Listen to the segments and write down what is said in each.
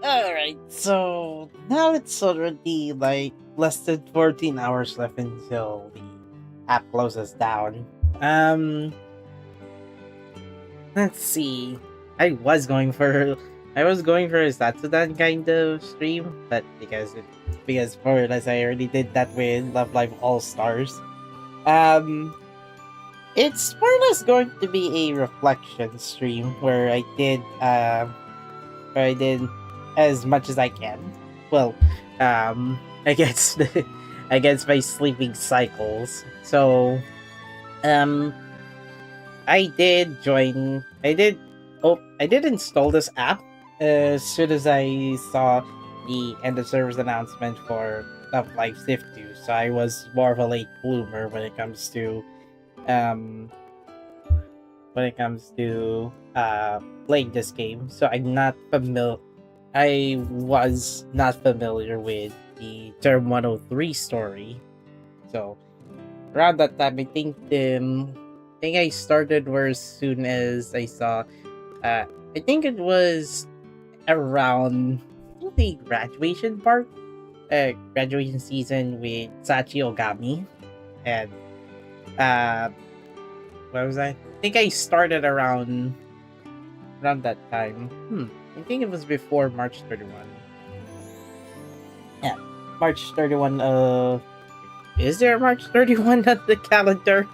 Alright, so now it's already like less than 14 hours left until the app closes down. Um, let's see. I was going for I was going for a Satsudan kind of stream, but because more or less I already did that with Love Live All Stars. Um, it's more or less going to be a reflection stream where I did as much as I can. Well, against against my sleeping cycles. So, um, I did join. I did. Oh, I did install this app as soon as I saw the end of service announcement for Love Live Shift 2. So I was more of a late bloomer um when it comes to playing this game. So I was not familiar with the Term 103 story. So around that time, I think I started where as soon as I saw. I think it was around the graduation part, graduation season with Sachi Ogami, and uh, what was I think I started around that time. I think it was before March 31. Yeah, March 31. Is there March 31 on the calendar?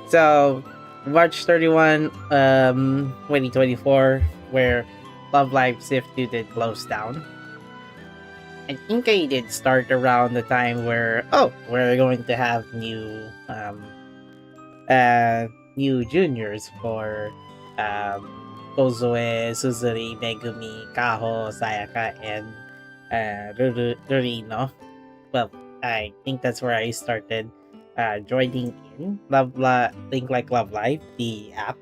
So, March 31, 2024, where Love Live Shift 2 did close down. I think I did start around the time where we're going to have new juniors for Kozue, Suzuri, Megumi, Kaho, Sayaka, and Rurino. Well, I think that's where I started joining in Think Like Love Live, the app.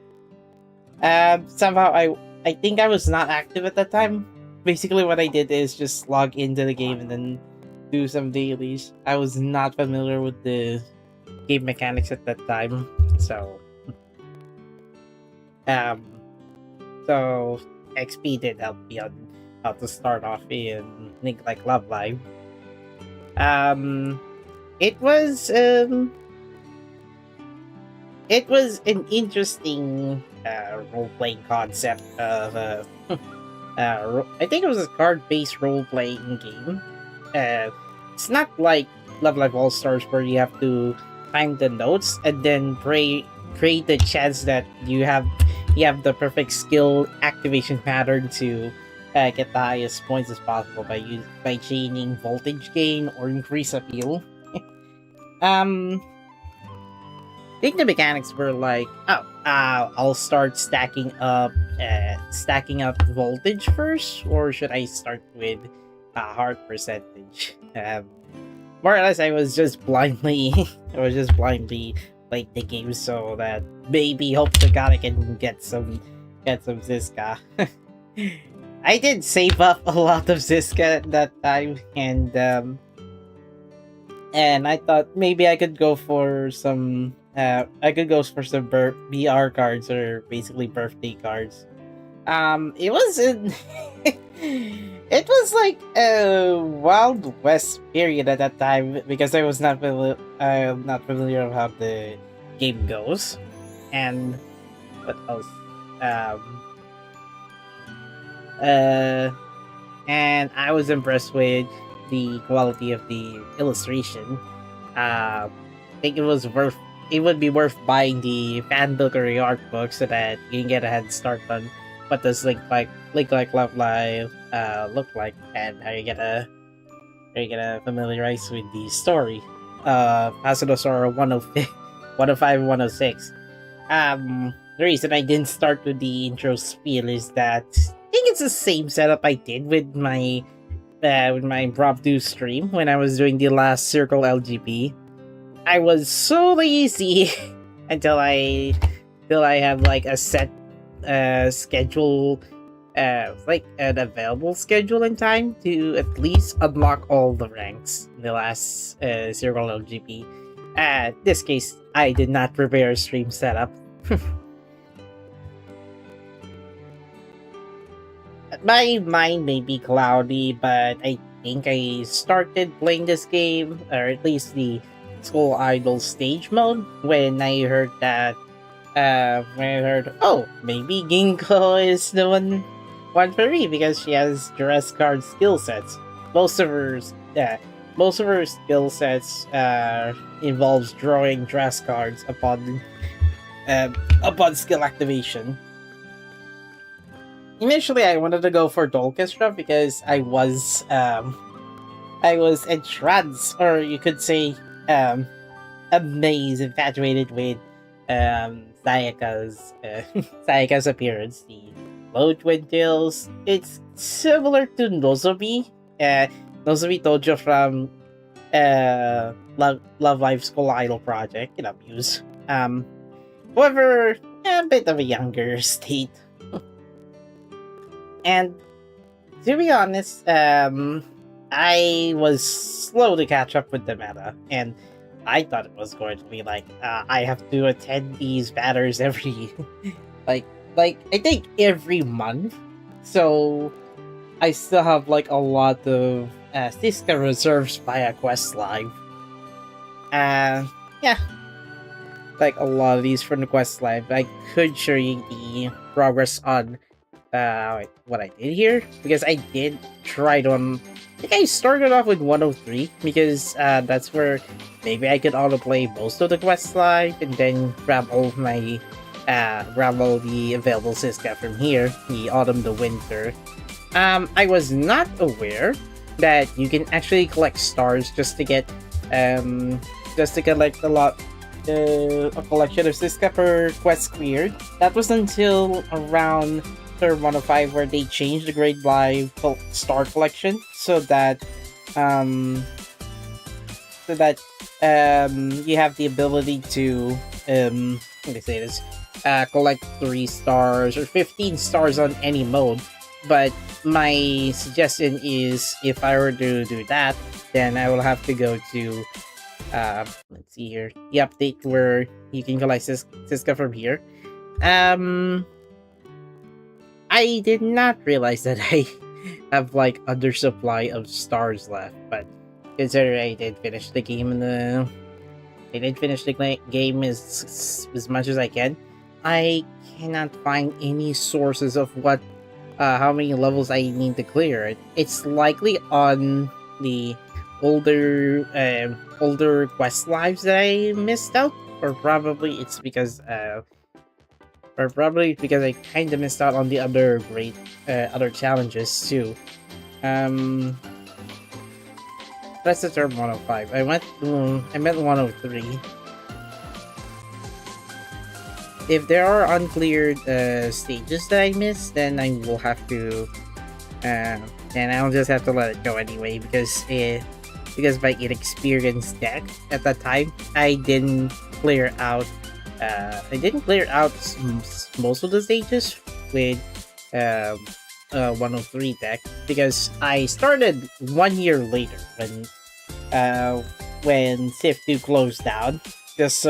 Somehow I think I was not active at that time. Basically, what I did is just log into the game and then do some dailies. I was not familiar with the game mechanics at that time, so um, so XP did help me on how to start off in Think Like Love Live. Um, it was um, it was an interesting role playing concept of I think it was a card based role playing game. It's not like Love Live All Stars where you have to time the notes and then create the chance that you have the perfect skill activation pattern to get the highest points as possible by chaining voltage gain or increase appeal. um, I think the mechanics were like, I'll start stacking up voltage first, or should I start with heart percentage? More or less, I was just blindly playing the game so that maybe hope to God I can get some Ziska. I did save up a lot of Ziska at that time, and I thought maybe I could go for some BR cards, or basically birthday cards. It was it was like a Wild West period at that time because I was not familiar with how the game goes, and what else? Um, uh, and I was impressed with the quality of the illustration. I think it would be worth buying the fan book or the art book so that you can get a head start on what does Link like Love Live look like, and how you gonna familiarize with the story of Hasadosora 105, 105 and 106. The reason I didn't start with the intro spiel is that I think it's the same setup I did with my impromptu stream when I was doing the last Circle LGP. I was so lazy until I have like a set schedule, like an available schedule in time to at least unlock all the ranks in the last Circle LGP. This case, I did not prepare a stream setup. my mind may be cloudy, but I think I started playing this game, or at least the School Idol stage mode, when I heard that. When I heard, oh, maybe Ginkgo is the one for me because she has dress card skill sets. Most of her, uh, most of her skill sets involves drawing dress cards upon skill activation. Initially, I wanted to go for Dolchestra because I was entranced, or you could say, amazed, infatuated with Sayaka's Sayaka's appearance. The low twin tails. It's similar to Nozomi. Nozomi Tojo from Love Live School Idol Project in Muse. However, a bit of a younger state. And to be honest, I was slow to catch up with the meta, and I thought it was going to be like I have to attend these batters every like I think every month. So I still have like a lot of Siska reserves via Quest Live. Yeah, like a lot of these from the Quest Live. I could show you the progress on what I did here, because I did try to I think I started off with 103 because that's where maybe I could autoplay most of the Quest Live and then grab all of my grab all the available Siska from here, the autumn, the winter. I was not aware that you can actually collect stars just to get just to collect a collection of Siska per quest cleared. That was until around Third 105 where they changed the Grade Live star collection so that you have the ability to let me say this, collect 3 stars or 15 stars on any mode. But my suggestion is, if I were to do that, then I will have to go to let's see here, the update where you can collect Siska from here. I did not realize that I have like undersupply of stars left, but considering I did finish the game game as much as I can, I cannot find any sources of what how many levels I need to clear. It's likely on the older quest lives that I missed out, or probably it's because I kind of missed out on the other other challenges too. That's the term 105. I meant 103. If there are uncleared stages that I missed, then I will have to then I'll just have to let it go anyway, because my inexperienced deck at that time, I didn't clear out most of the stages with 103 deck, because I started 1 year later when Civ 2 closed down, just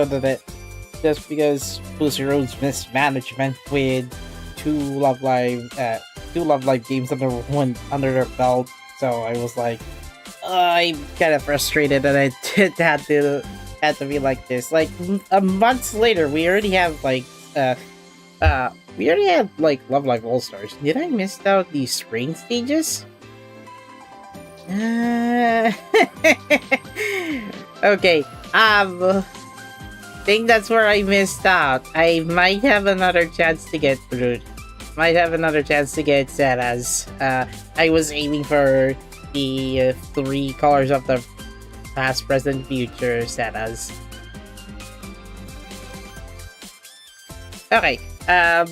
because Pussy Road's mismanagement with two Love Live games under their belt. So I was like, I'm kind of frustrated that I had to be like this. Like months later, we already have like Love Live All Stars. Did I miss out the spring stages? Okay. Think that's where I missed out. I might have another chance to get through. Might have another chance to get set as I was aiming for the 3 colors of the past, present, future set as. Okay. I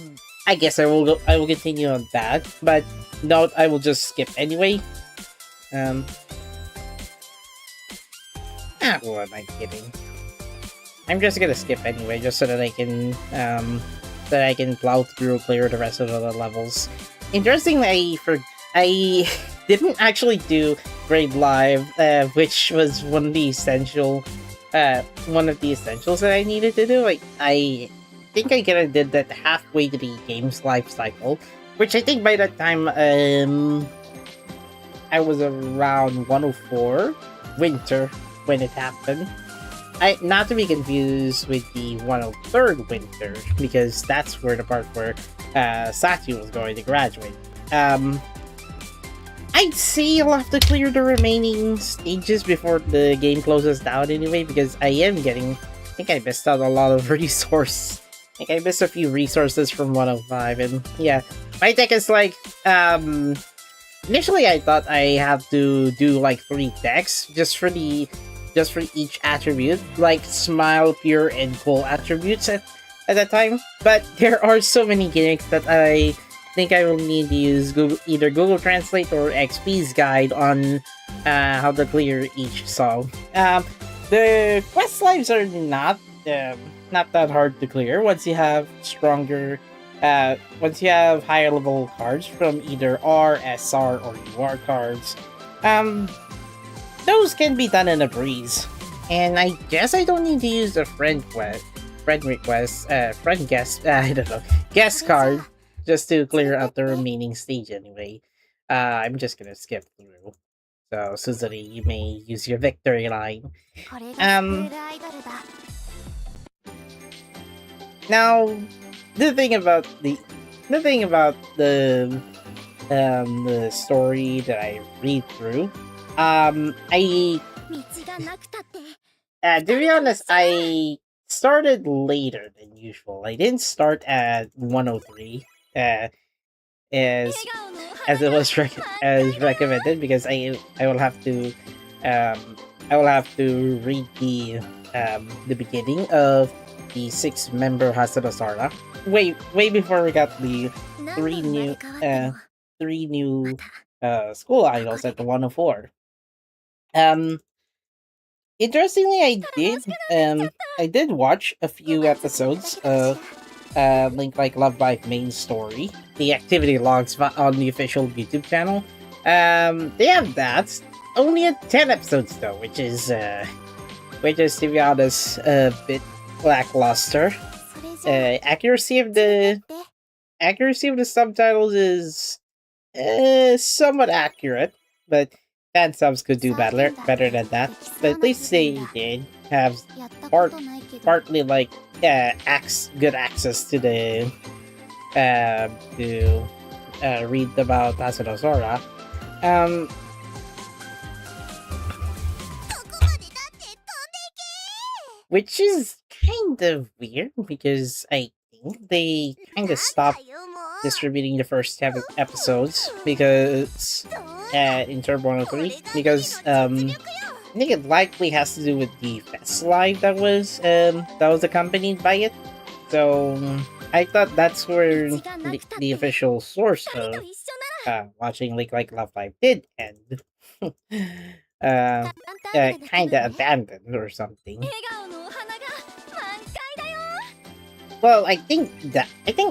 guess I will continue on that, but note I will just skip anyway. What am I kidding? I'm just gonna skip anyway, just so that I can plow through, clear the rest of the levels. Interestingly, I didn't actually do Grade Live, which was one of the essentials that I needed to do. I think I kind of did that halfway to the game's life cycle, which I think by that time, I was around 104 winter when it happened. I not to be confused with the 103rd winter, because that's where the part where Sachi was going to graduate. I'd say I'll have to clear the remaining stages before the game closes down anyway, because I am getting. I think I missed out a lot of resource. I think I missed a few resources from 105, and yeah, my tech is like, initially I thought I have to do like 3 decks just for each attribute, like smile, pure, and cool attributes at that time. But there are so many gimmicks that I think I will need to use either Google Translate or XP's guide on how to clear each song. The quest lives are not that hard to clear once you have once you have higher level cards from either R, SR, or UR cards. Those can be done in a breeze. And I guess I don't need to use the friend request, friend guest, I don't know, guest card just to clear out the remaining stage anyway. I'm just gonna skip through. So, Suzuri, you may use your victory line. Now, the thing about the story that I read through, I to be honest, I started later than usual. I didn't start at 103, as it was as recommended, because I will have to read the beginning of the 6-member Hasadasara. Way before we got the 3 new school idols at the 104. Interestingly, I did watch a few episodes of Link Like Love Live main story, the activity logs on the official YouTube channel. They have that. Only at 10 episodes though, which is to be honest a bit lackluster. Accuracy of the subtitles is somewhat accurate, but fan subs could do better than that. But at least they did have partly like good access to the to read about Asadosora. Which is kind of weird, because I think they kind of stopped distributing the first 10 episodes because in Turbo 103, because I think it likely has to do with the Fest Live that was accompanied by it. So I thought that's where the official source of watching Link Like Love Live did end. Kind of abandoned or something. Well, I think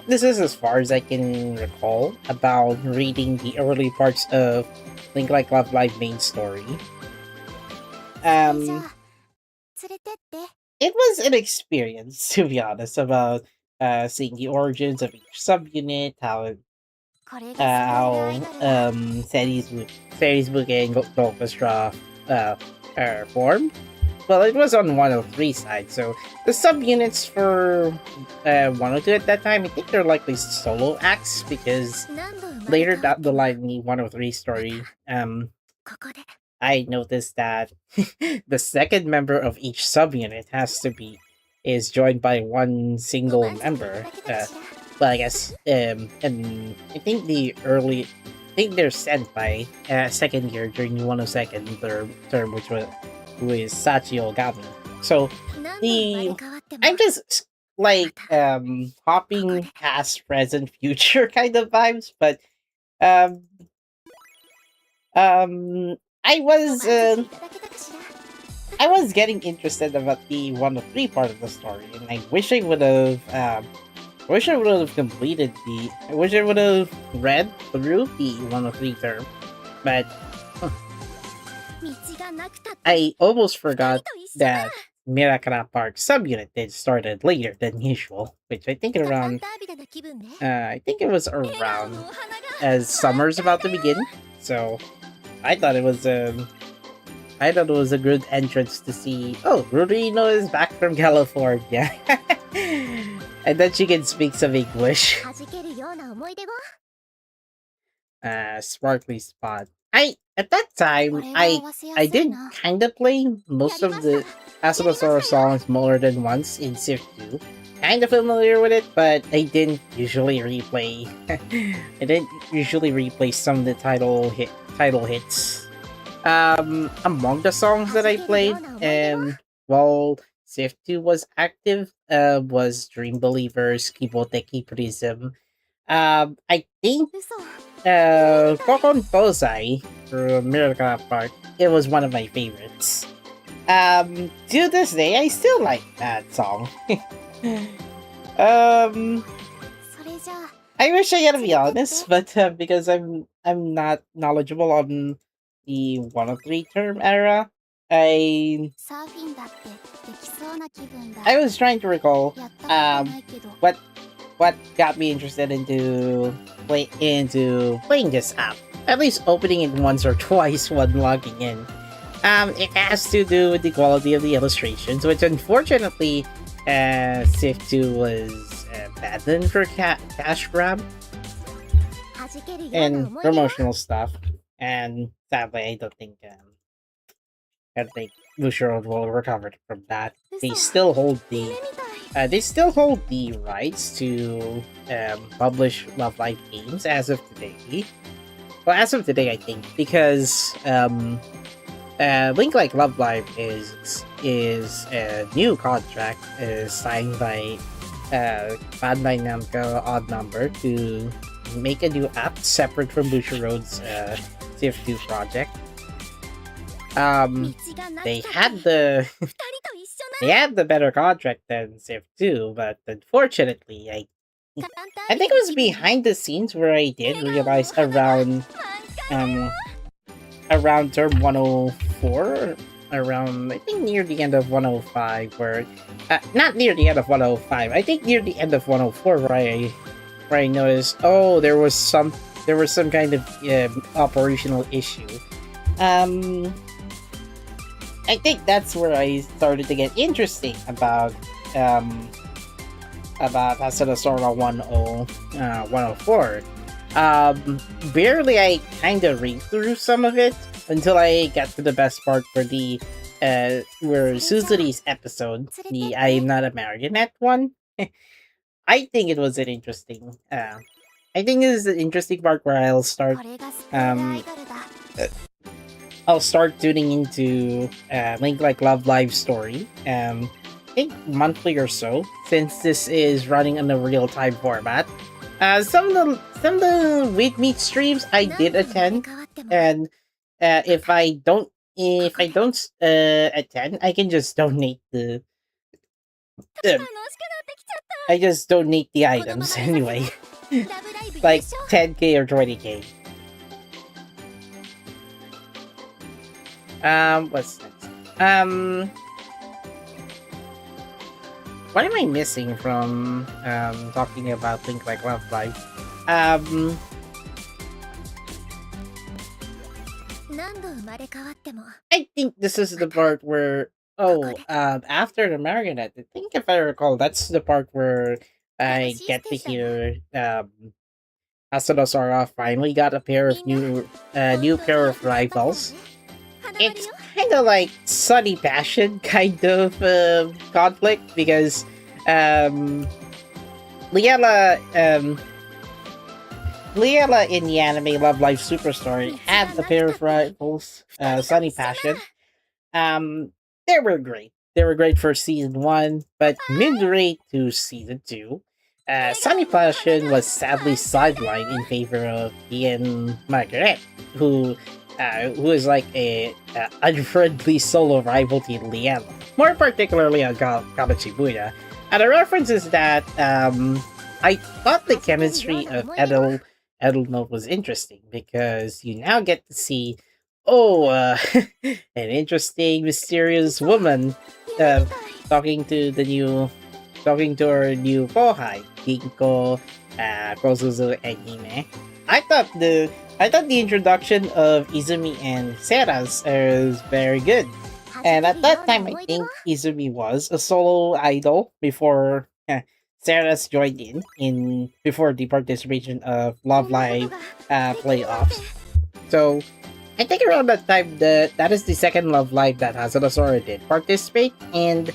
this is as far as I can recall about reading the early parts of Link Like Love Live main story. It was an experience, to be honest, about seeing the origins of each subunit, how Series Book and Orchestra formed. Well, it was on 103 side, so the subunits for 102 at that time, I think they're likely solo acts, because later down the line in the 103 story, I noticed that the second member of each subunit is joined by one single member. Well, I guess, and I think they're sent by second year during the 102nd term, which was Sachi Ogami. So I'm just like hopping past, present, future kind of vibes, but I was getting interested about the 103 part of the story, and I wish I would have completed I wish I would have read through the 103 term, but I almost forgot that Mirakara Park subunit that started later than usual, which I think I think it was around as summer's about to begin. So I thought it was a good entrance to see. Oh, Rurino is back from California, and then she can speak some English. Sparkly spot. I at that time I did kind of play most of the Asamasora songs more than once in Civ 2. Kind of familiar with it, but I didn't usually replay. I didn't usually replay some of the title hits. Among the songs that I played, while Civ 2 was active, was Dream Believers, Kiboteki Prism. I think Kokon Tozai from Miracle Park, it was one of my favorites. To this day, I still like that song. I wish I gotta be honest, but because I'm not knowledgeable on the 103 term era, I was trying to recall what got me interested into playing this app. At least opening it once or twice when logging in. It has to do with the quality of the illustrations, which unfortunately, Civ 2 was banned for cash grab and promotional stuff. And sadly, I don't think Bushiroad will recover from that. They still hold the rights to publish Love Live games as of today. Well, as of today, I think, because Link Like Love Live is a new contract signed by Bandai Namco Odd Number to make a new app separate from Bushiroad's Civ 2 project. They had the better contract than Civ 2, but unfortunately, I think it was behind the scenes where I did realize around term 104, around I think near the end of 105, where not near the end of 105, I think near the end of 104 where I noticed, oh, there was some kind of operational issue. I think that's where I started to get interesting about Asuna Sora 104. Barely I kind of read through some of it until I got to the best part for the where Suzuri's episode, the I Am Not a Marionette one. I think it was an interesting I think this is an interesting part where I'll start tuning into Link Like Love Live story. I think monthly or so, since this is running on a real time format. Some of the Week Meet streams I did attend, and if I don't attend, I can just donate I just donate the items anyway, like 10k or 20k. What's next? What am I missing from talking about Link Like Love Live? I think this is the part where after the marionette, I think if I recall, that's the part where I get to hear Asuna Sora finally got a pair of new pair of rivals. It's kind of like Sunny Passion kind of conflict, because Liela in the anime Love Live Superstar had a pair of rivals, Sunny Passion. They were great. They were great for season 1, but midway to season 2, Sunny Passion was sadly sidelined in favor of Ian Margaret, who is like a unfriendly solo rival to Liela, more particularly on Kabachibuya. And the reference is that I thought the chemistry of Edelnote was interesting, because you now get to see, an interesting, mysterious woman talking to the new, talking to our new Kohai, Ginko, Kosuzu, and Hime. I thought the introduction of Izumi and Seras is very good. And at that time, I think Izumi was a solo idol before Seras joined in before the participation of Love Live playoffs. So I think around that time that is the second Love Live that Hasana Sora did participate, and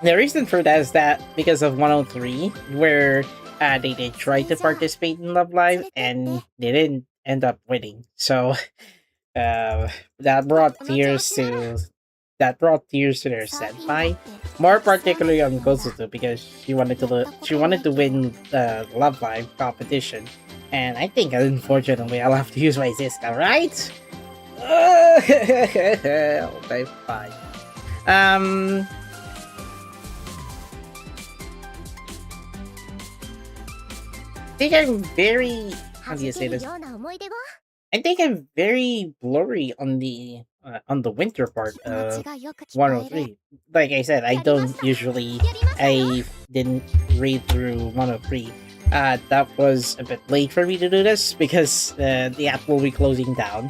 the reason for that is that because of 103, where they did try to participate in Love Live and they didn't end up winning. So that brought tears to their senpai, more particularly on Kosuto, because she wanted to win the Love Live competition, and I think unfortunately I'll have to use my Ziska, right? Okay, fine. I think I'm very, how do you say this? I think I'm very blurry on the winter part of 103. Like I said, I didn't read through 103. That was a bit late for me to do this because the app will be closing down.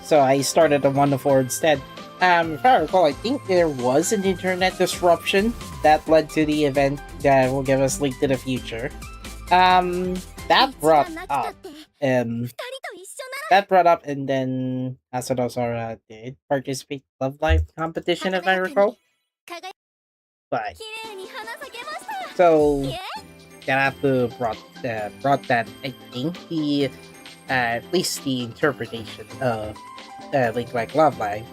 So I started on 104 instead. If I recall, I think there was an internet disruption that led to the event that will give us Link to the Future. That brought up, and then Asano Sora did participate in Love Live competition, if I recall. But so that have to brought that, I think, the at least the interpretation of Link like Love Live.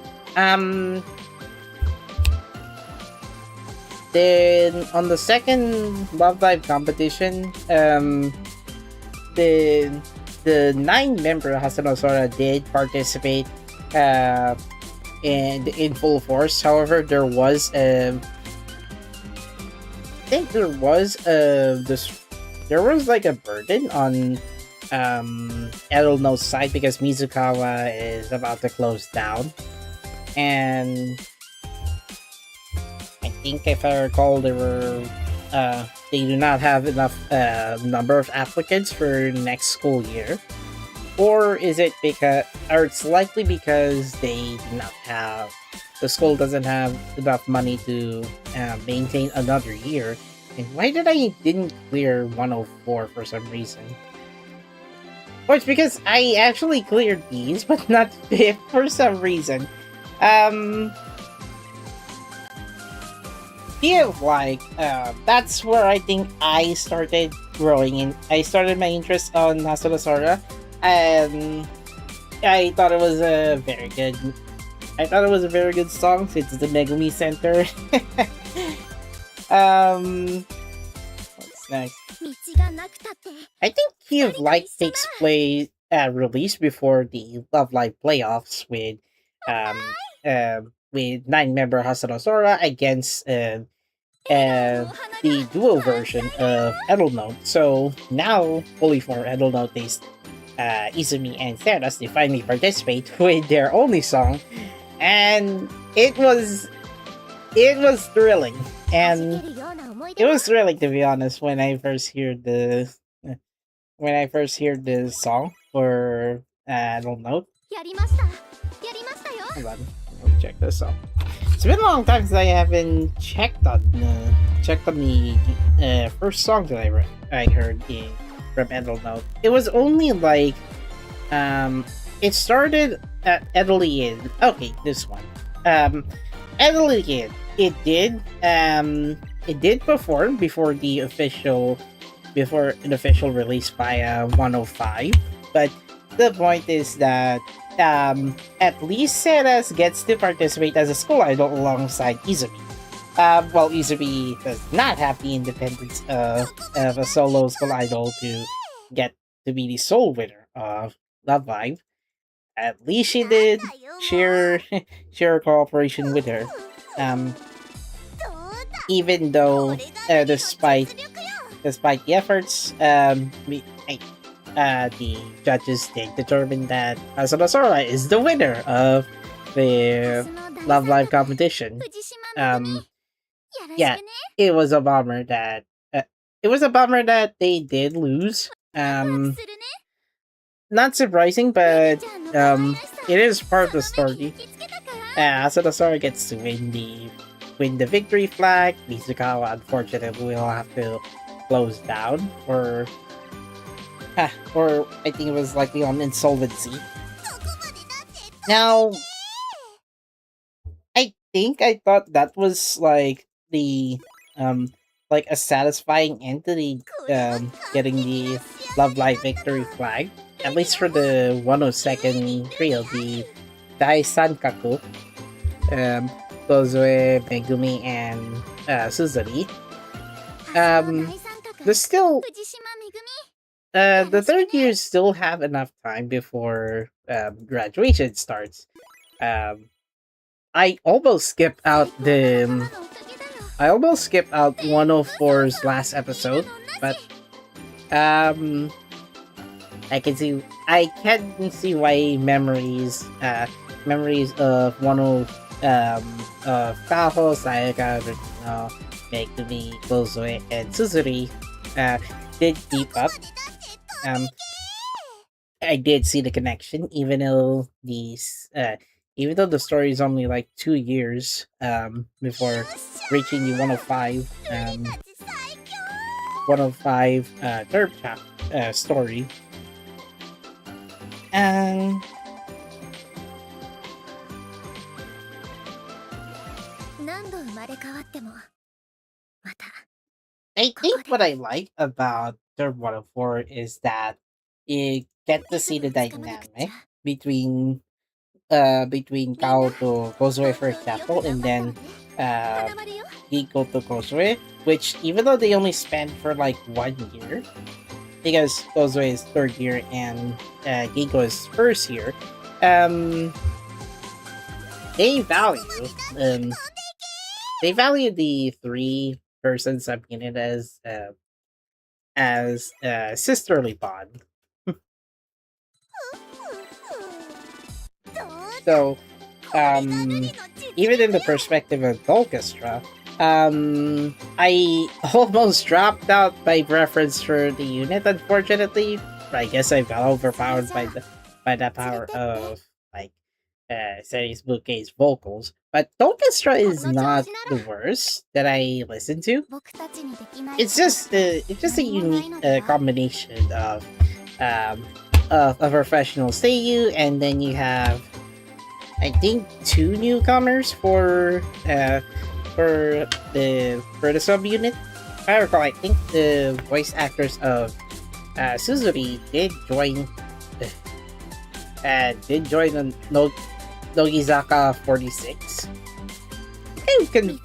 Then on the second Love Live competition, the 9-member Hasano Sora did participate in full force. However, there was I think there was like a burden on Edelno's side because Mizukawa is about to close down, and I think if I recall, they do not have enough number of applicants for next school year, or is it because, or it's likely because they do not have, the school doesn't have enough money to maintain another year. And why didn't clear 104 for some reason? Or it's because I actually cleared these, but not 5th for some reason. Feel like that's where I think I started growing in. I started my interest on Hasano Sora, and I thought it was a very good. I thought it was a very good song. It's the Megumi Center. What's next? I think Key of Light takes place released before the Love Live playoffs with 9-member Hasano Sora against the duo version of Edelnote. So now, fully for Edelnote-based Izumi and Theras, they finally participate with their only song, and it was thrilling. And it was thrilling, to be honest, when I first heard the song for Edelnote. Hold on, let me check this out. It's been a long time since I haven't checked on the first song that I heard from Edelnote. It was only like it started at Edelien. Okay, this one. Edelien. It did perform before an official release via 105. But the point is that at least Seras gets to participate as a school idol alongside Izumi. While Izumi does not have the independence of a solo school idol to get to be the sole winner of Love Live. At least she did share cooperation with her. Even though, despite the efforts, the judges did determine that Hasano Sora is the winner of the Love Live competition. Yeah, it was a bummer that they did lose. Not surprising, but it is part of the story. So the story gets to win the victory flag. Mizukawa unfortunately will have to close down, or I think it was likely on insolvency. Now, I thought that was like the like a satisfying end to the getting the Love Live victory flag, at least for the 102nd trio, the Daisankaku, Kozue, Megumi, and Suzuri. There's still the third year still have enough time before graduation starts. I almost skipped out 104's last episode, but I can see why memories of Kaho, Sayaka, Megumi, Kozue, and Suzuri did keep up. I did see the connection, even though the story is only like 2 years before reaching the 105 third story. And I think what I like about Third 104 is that you get to see the dynamic between Kao to Kozue, for example, and then Giko to Kozue, which even though they only spent for like 1 year, because Kozue is third year and Giko is first year, they value the three-person subunit as sisterly bond. So, even in the perspective of the orchestra, I almost dropped out my preference for the unit. Unfortunately, I guess I got overpowered by the power of like Series Bouquet's vocals. But the orchestra is not the worst that I listen to. It's just a unique combination of a professional seiyuu, and then you have, I think, 2 newcomers for the subunit. If I recall, I think the voice actors of Suzuri did join on Nogizaka 46. I'm kind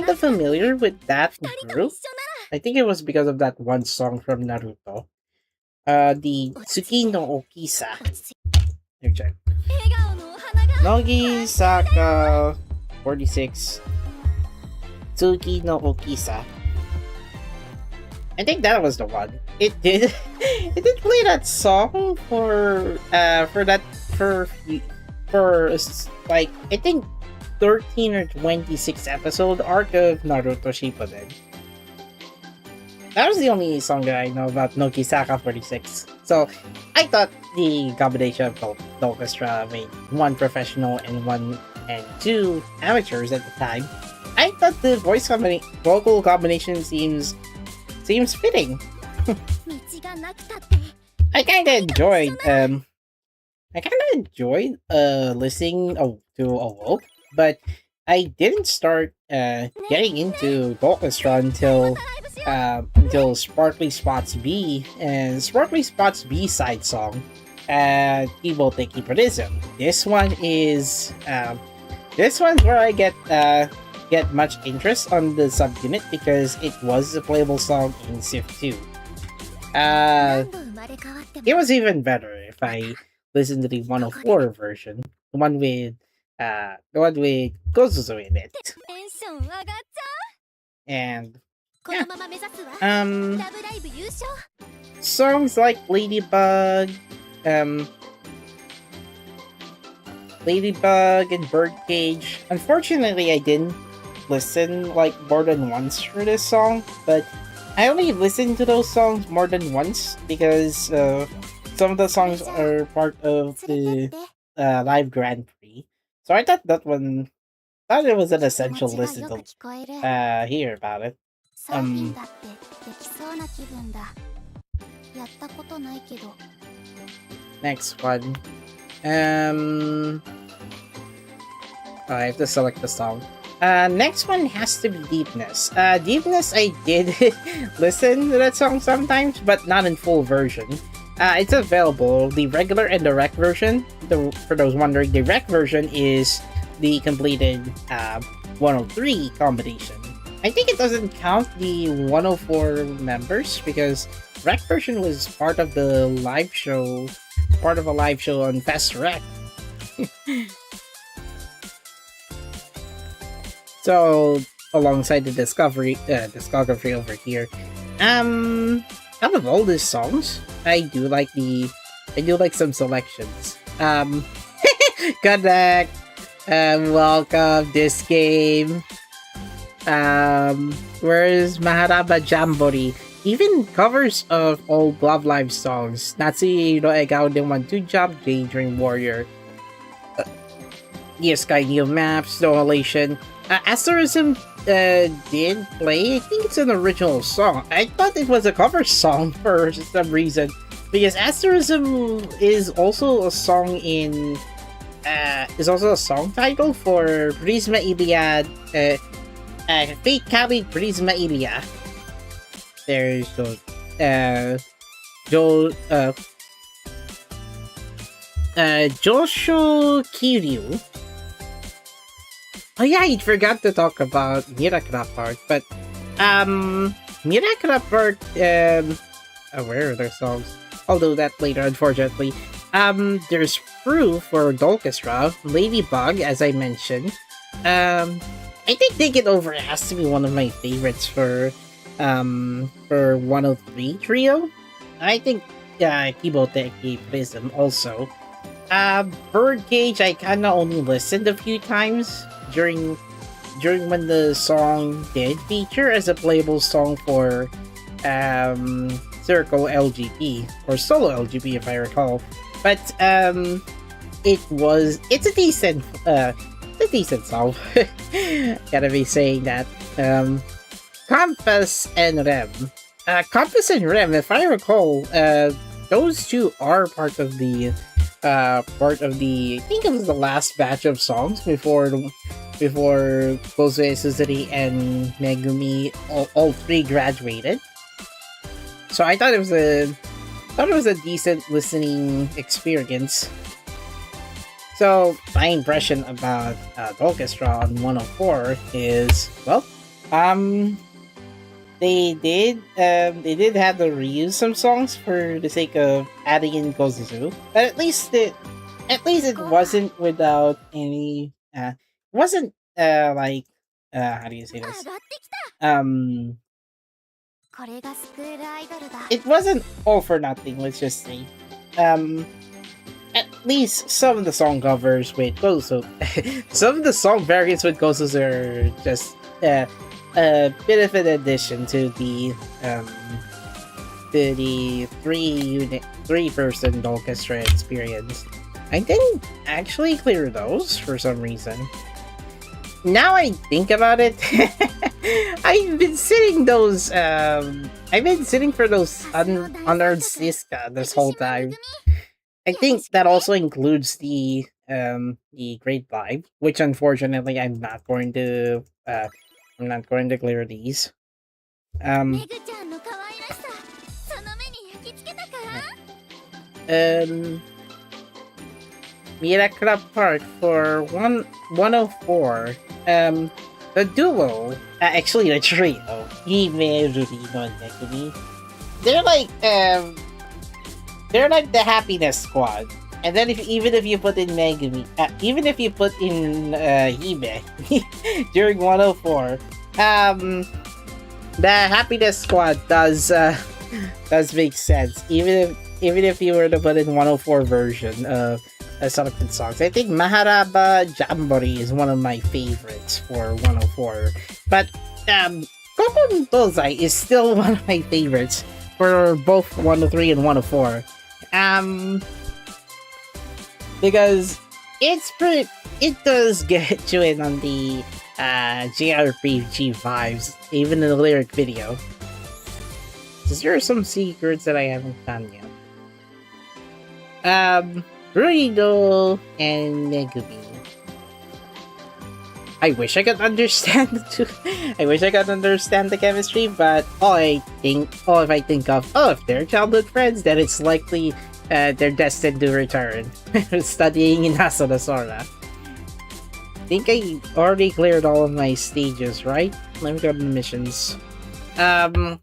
of familiar with that group. I think it was because of that one song from Naruto. The Tsuki no Okisa. Here, check. Nogizaka 46. Tsuki no Okisa. I think that was the one. It did play that song for like, I think 13 or 26 episode arc of Naruto Shippuden. That was the only song that I know about Nogizaka 46. So I thought the combination of both the orchestra made 1 professional and 2 amateurs at the time. I thought the vocal combination seems fitting. I kind of enjoyed listening to Awoke, but I didn't start getting into the orchestra until Sparkly Spots B and Sparkly Spots B side song, Kibo Te Kiporism. This one's where I get much interest on the subunit because it was a playable song in Civ 2. It was even better if I listened to the 104 version, the one with Gozuzu in it. And yeah. Songs like Ladybug, Ladybug and Birdcage. Unfortunately, I didn't listen like more than once for this song, but I only listened to those songs more than once because some of the songs are part of the live Grand Prix. So I thought thought it was an essential listen to hear about it. Next one. I have to select the song. Next one has to be Deepness. Deepness, I did listen to that song sometimes, but not in full version. It's available, the regular and the rec version. For those wondering, the rec version is the completed 103 combination. I think it doesn't count the 104 members because rec version was part of the live show, part of a live show on Fest Rec. So alongside the discography over here, out of all these songs, I do like some selections. Connect, welcome this game. Where's Maharaba Jamboree? Even covers of old Love Live songs. Natsuki no Egao de One Two Job, Daydream Warrior. Yes, Sky Neo Maps, No Elation. Asterism did play. I think it's an original song. I thought it was a cover song for some reason. Because Asterism is also a song in title for Prisma Iliad Fate Kali Prisma Ilia. There's Josho Kiryu. Oh yeah, I forgot to talk about Mirakura part, but Mirakura part, where are their songs? I'll do that later, unfortunately. There's Proof for Dolchestra, Ladybug, as I mentioned. I think Take It Over has to be one of my favorites for 103 trio. I think Kiboteki Prism also. Birdcage, I kinda only listened a few times during when the song did feature as a playable song for Circle LGP or Solo LGP if I recall. But it's a decent song. Gotta be saying that. Compass and Rem. Compass and Rem, if I recall, those two are part of the I think it was the last batch of songs before Kozoe Suzuri and Megumi all three graduated. So I thought it was a decent listening experience. So my impression about the orchestra on 104 is, well, they did have to reuse some songs for the sake of adding in Kozuzu, but at least it wasn't without any wasn't like how do you say this? It wasn't all for nothing, let's just say. At least some of the song covers with Kozuzu, some of the song variants with Kozuzu are just a bit of an addition to the three-person orchestra experience. I didn't actually clear those for some reason. Now I think about it, I've been sitting for those unearned Siska this whole time. I think that also includes the Great Vibe, which unfortunately I'm not going to clear these. Mirakura Park for 104. The duo, actually the trio, Hime, Rurino, and Megumi, they're like the happiness squad. And then even if you put in Megumi, even if you put in Hime during 104, the happiness squad does make sense. Even if you were to put in 104 version of selected songs. I think Maharaba Jamboree is one of my favorites for 104. But Kokon Tozai is still one of my favorites for both 103 and 104. Because it does get you in on the JRPG vibes, even in the lyric video. There are some secrets that I haven't done yet. Ruido and Megumi. I wish I could understand the two. I wish I could understand the chemistry, but if I think of, if they're childhood friends, then it's likely they're destined to return. Studying in Asuna Sora. I think I already cleared all of my stages, right? Let me go to the missions. And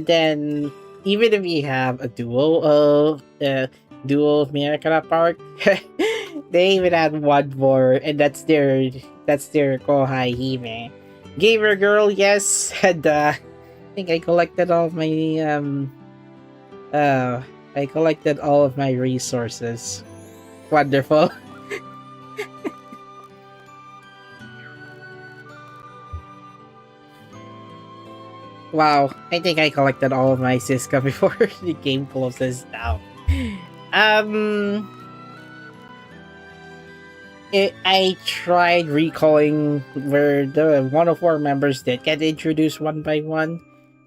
then even if you have a duo of Miyakara Park, they even had one more, and that's their Kohai Hime. Gamer girl, yes, and I think I collected all of my resources. Wonderful. Wow, I think I collected all of my Siska before the game closes down. I tried recalling where the 104 members did get introduced one by one.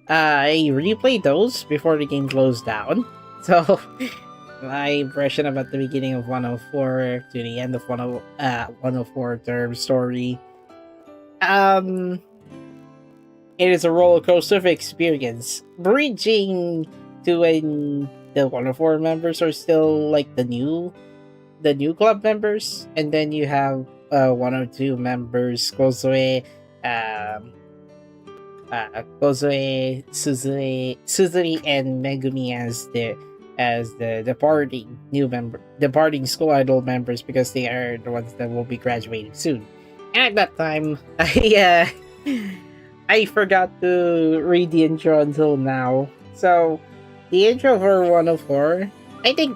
I replayed those before the game closed down. So, my impression about the beginning of 104 to the end of 104 term story. It is a roller coaster of experience. Bridging to when the 104 members are still like the new club members, and then you have 102 members, Kozue, Suzuri, and Megumi as the departing school idol members, because they are the ones that will be graduating soon. And at that time, I forgot to read the intro until now. So, the intro for 104, I think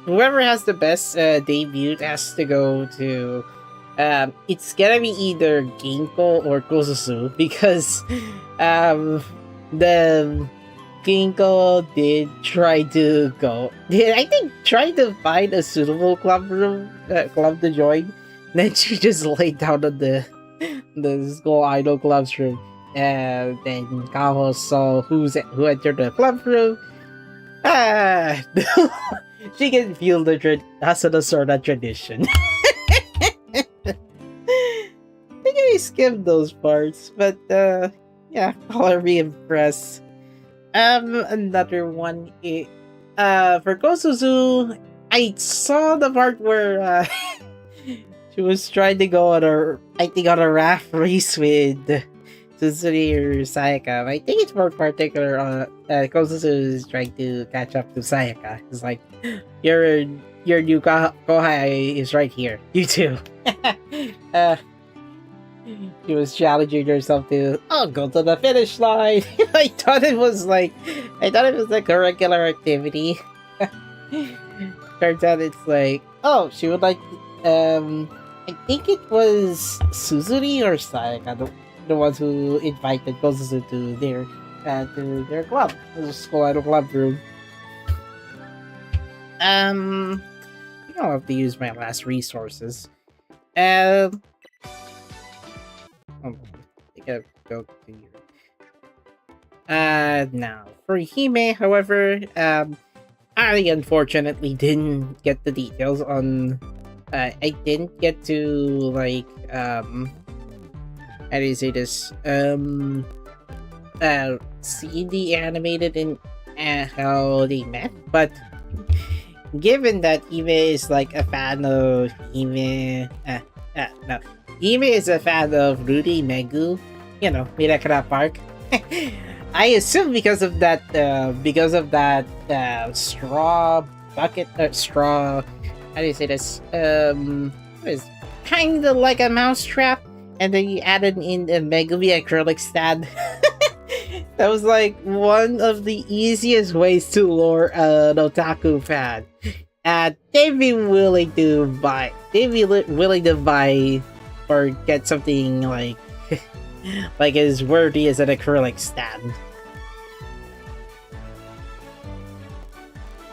whoever has the best debut has to go to... it's gonna be either Ginkgo or Kosusu, because the Ginkgo did try to find a suitable club to join. Then she just laid down on the school idol club's room. Then Kaho saw who entered the club room. She can feel the Asuna Sora tradition. I think I skipped those parts, but yeah, I'll be impressed. Another one, for Kosuzu, I saw the part where she was trying to go on a raft race with Suzuri or Sayaka. I think it's more particular. Kosuzu is trying to catch up to Sayaka. It's like, your new Kohai is right here. You too. She was challenging herself to go to the finish line. I thought it was a curricular activity. Turns out it's like, she would like. I think it was Suzuri or Sayaka, the ones who invited Kosuzu to their club, the school idol club room. I think I'll have to use my last resources. I think I'll go to here. Now for Hime, however, I unfortunately didn't get the details on. I didn't get to how do you say this? See the animated in how they met, but given that Hime is like a fan of Hime is a fan of Rudy Megu, Mirakara Park. I assume because of that straw bucket, straw. How do you say this? It's kind of like a mouse trap, and then you added in the Megumi acrylic stand. That was like one of the easiest ways to lure an otaku fan. They'd be willing to buy. Willing to buy or get something like like as worthy as an acrylic stand.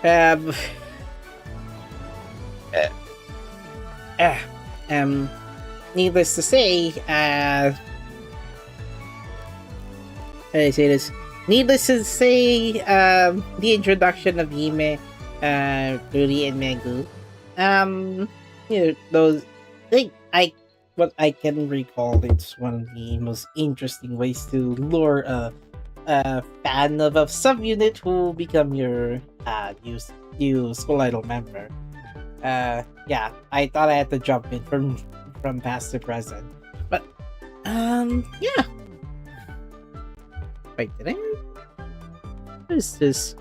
Um. Needless to say, how do I say this? Needless to say, the introduction of Hime, Ruri, and Megu, those, what I can recall, it's one of the most interesting ways to lure a fan of a subunit who become your new school idol member. Yeah, I thought I had to jump in from past to present, but yeah. Wait, did I? What is this?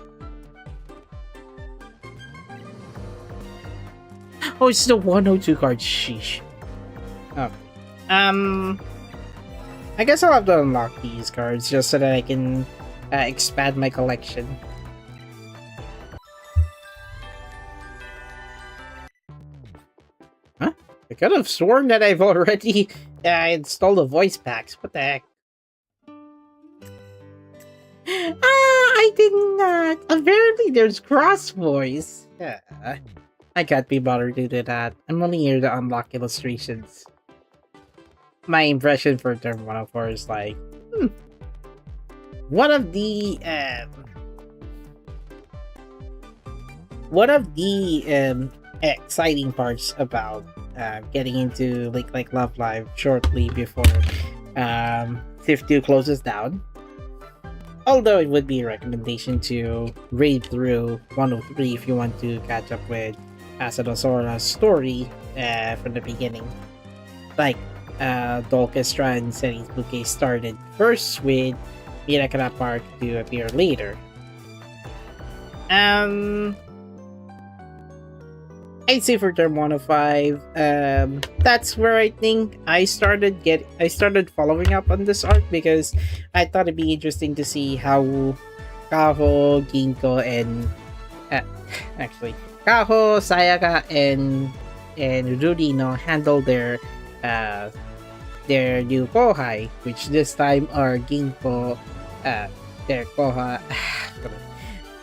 Oh, it's the 102 card. Sheesh. Oh, I guess I'll have to unlock these cards just so that I can expand my collection. Huh? I could have sworn that I've already installed the voice packs. What the heck? I did not. Apparently, there's cross voice. I can't be bothered to do that. I'm only here to unlock illustrations. My impression for Term 104 is like, one of the exciting parts about getting into like Love Live shortly before 52 closes down. Although it would be a recommendation to read through 103 if you want to catch up with Asadosora's story from the beginning. Like, Dolkestra and Senny's Bouquet started first with Mirakara Park to appear later. I'd say for Term 105, that's where I think I started following up on this arc because I thought it'd be interesting to see how Kaho, Ginko, and actually Kaho, Sayaka, and Rurino handle their new kohai, which this time are Ginko, their kohai.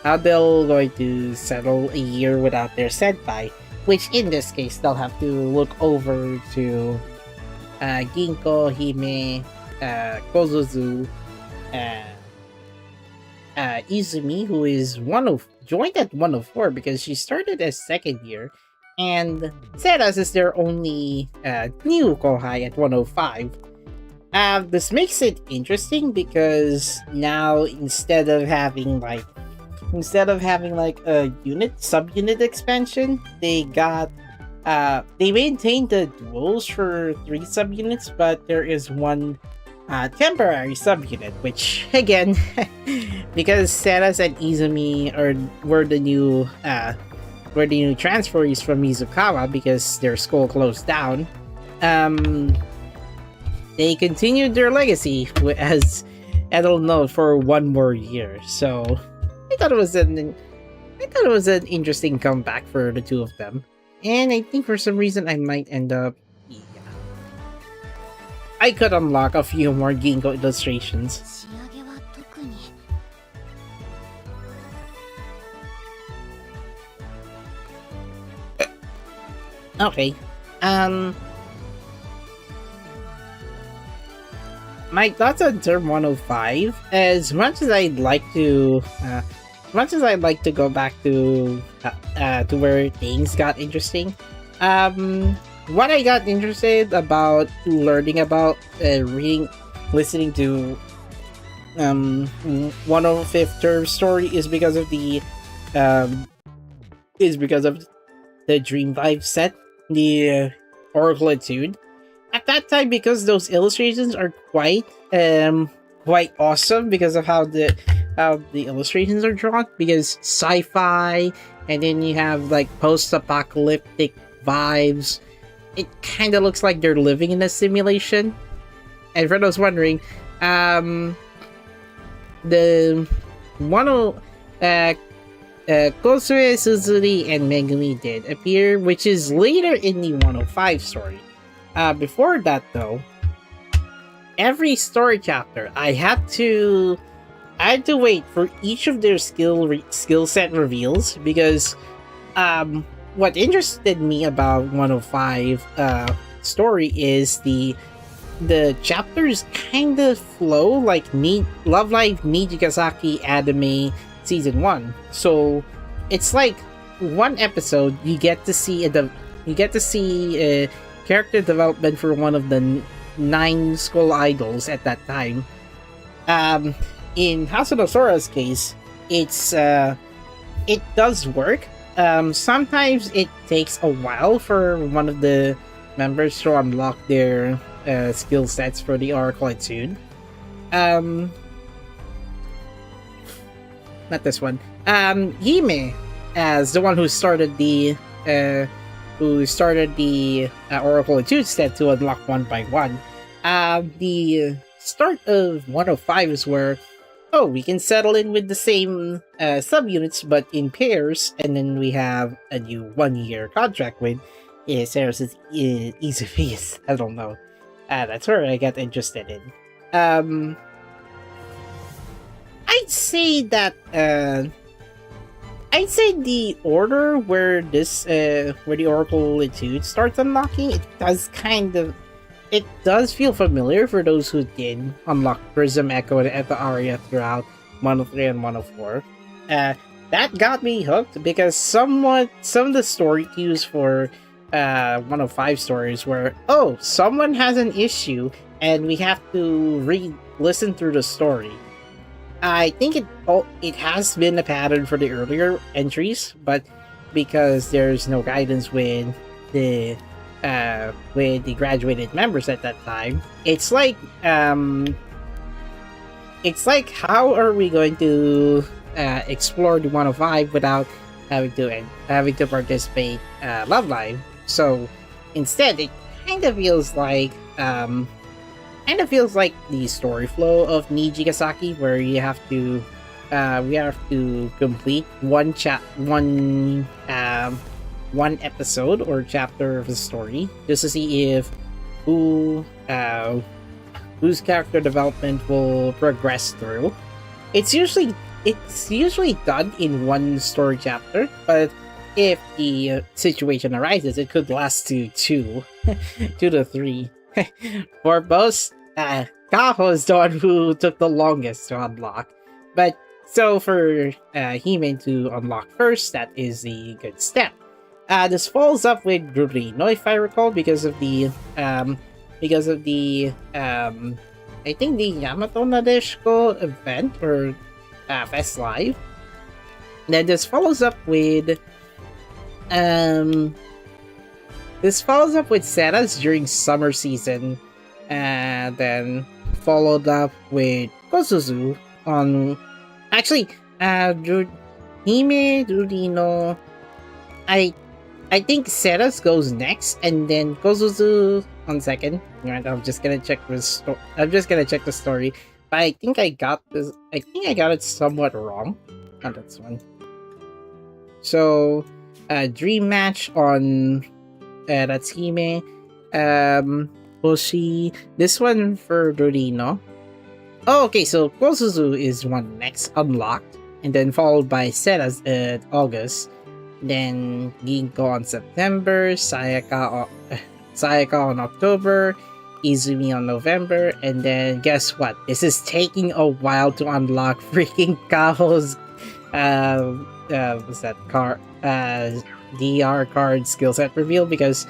How they're going to settle a year without their senpai, which in this case they'll have to look over to Ginko, Hime, Kozuzu, Izumi, who is joined at 104 because she started as second year, and Seras is their only new kohai at 105. This makes it interesting because now instead of having like a subunit expansion, they maintained the duels for 3 subunits, but there is one temporary subunit, which again, because Seras and Izumi were the new transferees from Mizukawa because their school closed down, they continued their legacy as Edel Note for one more year. So I thought it was an interesting comeback for the two of them, and I think for some reason I might end up. Yeah, I could unlock a few more Ginko illustrations. Okay, my thoughts on Term 105. As much as I'd like to go back to where things got interesting, what I got interested about learning about listening to 105th Term story is because of the Dream Vibe set, the Oracle Etude. At that time, because those illustrations are quite awesome because of how the illustrations are drawn, because sci-fi, and then you have like post-apocalyptic vibes. It kind of looks like they're living in a simulation. And for those wondering, the one of Kosue, Suzuri, and Megumi did appear, which is later in the 105 story. Before that, though, every story chapter, I had to wait for each of their skill set reveals because what interested me about 105 story is the chapters kind of flow like Love Live Nijigasaki anime season 1. So it's like one episode you get to see a character development for one of the 9 school idols at that time. In Hasano Sora's case, it does work. Sometimes it takes a while for one of the members to unlock their skill sets for the Oracle Etude. Not this one. Hime, as the one who started the Oracle Etude set to unlock one by one. The start of 105 is where we can settle in with the same subunits but in pairs, and then we have a new 1-year contract with Sarah's Izumi's. I don't know. That's where I got interested in. I'd say that the order where the Oracle Etude starts unlocking, it does feel familiar for those who did unlock Prism, Echo, and Eta Aria throughout 103 and 104. That got me hooked because some of the story cues for 105 stories where someone has an issue and we have to listen through the story. I think it has been a pattern for the earlier entries, but because there's no guidance with the graduated members at that time, it's like how are we going to explore the 105 without having to participate Love Live? So instead, it kind of feels like the story flow of Nijigasaki, where we have to complete one episode or chapter of the story just to see if whose character development will progress through. It's usually done in one story chapter, but if the situation arises, it could last to 2 to 3. For both, Kaho is the one who took the longest to unlock, but so for Hime to unlock first, that is the good step. This follows up with Rurino, if I recall, because of the I think the Yamato Nadeshiko event or Fest Live. Then this follows up with Seras during summer season, and then followed up with Kosuzu on Hime, Rurino. I think Seras goes next, and then Kosuzu on second. Right, I'm just gonna check the story. But I think I got this. I think I got it somewhat wrong. Oh, that's one. So, dream match on that's Hime. Hoshi. This one for Dorino. Oh, okay. So Kosuzu is one next unlocked, and then followed by Seras at August. Then Ginko on September, Sayaka on October, Izumi on November, and then guess what? This is taking a while to unlock freaking Kaho's what's that card? DR card skill set reveal, because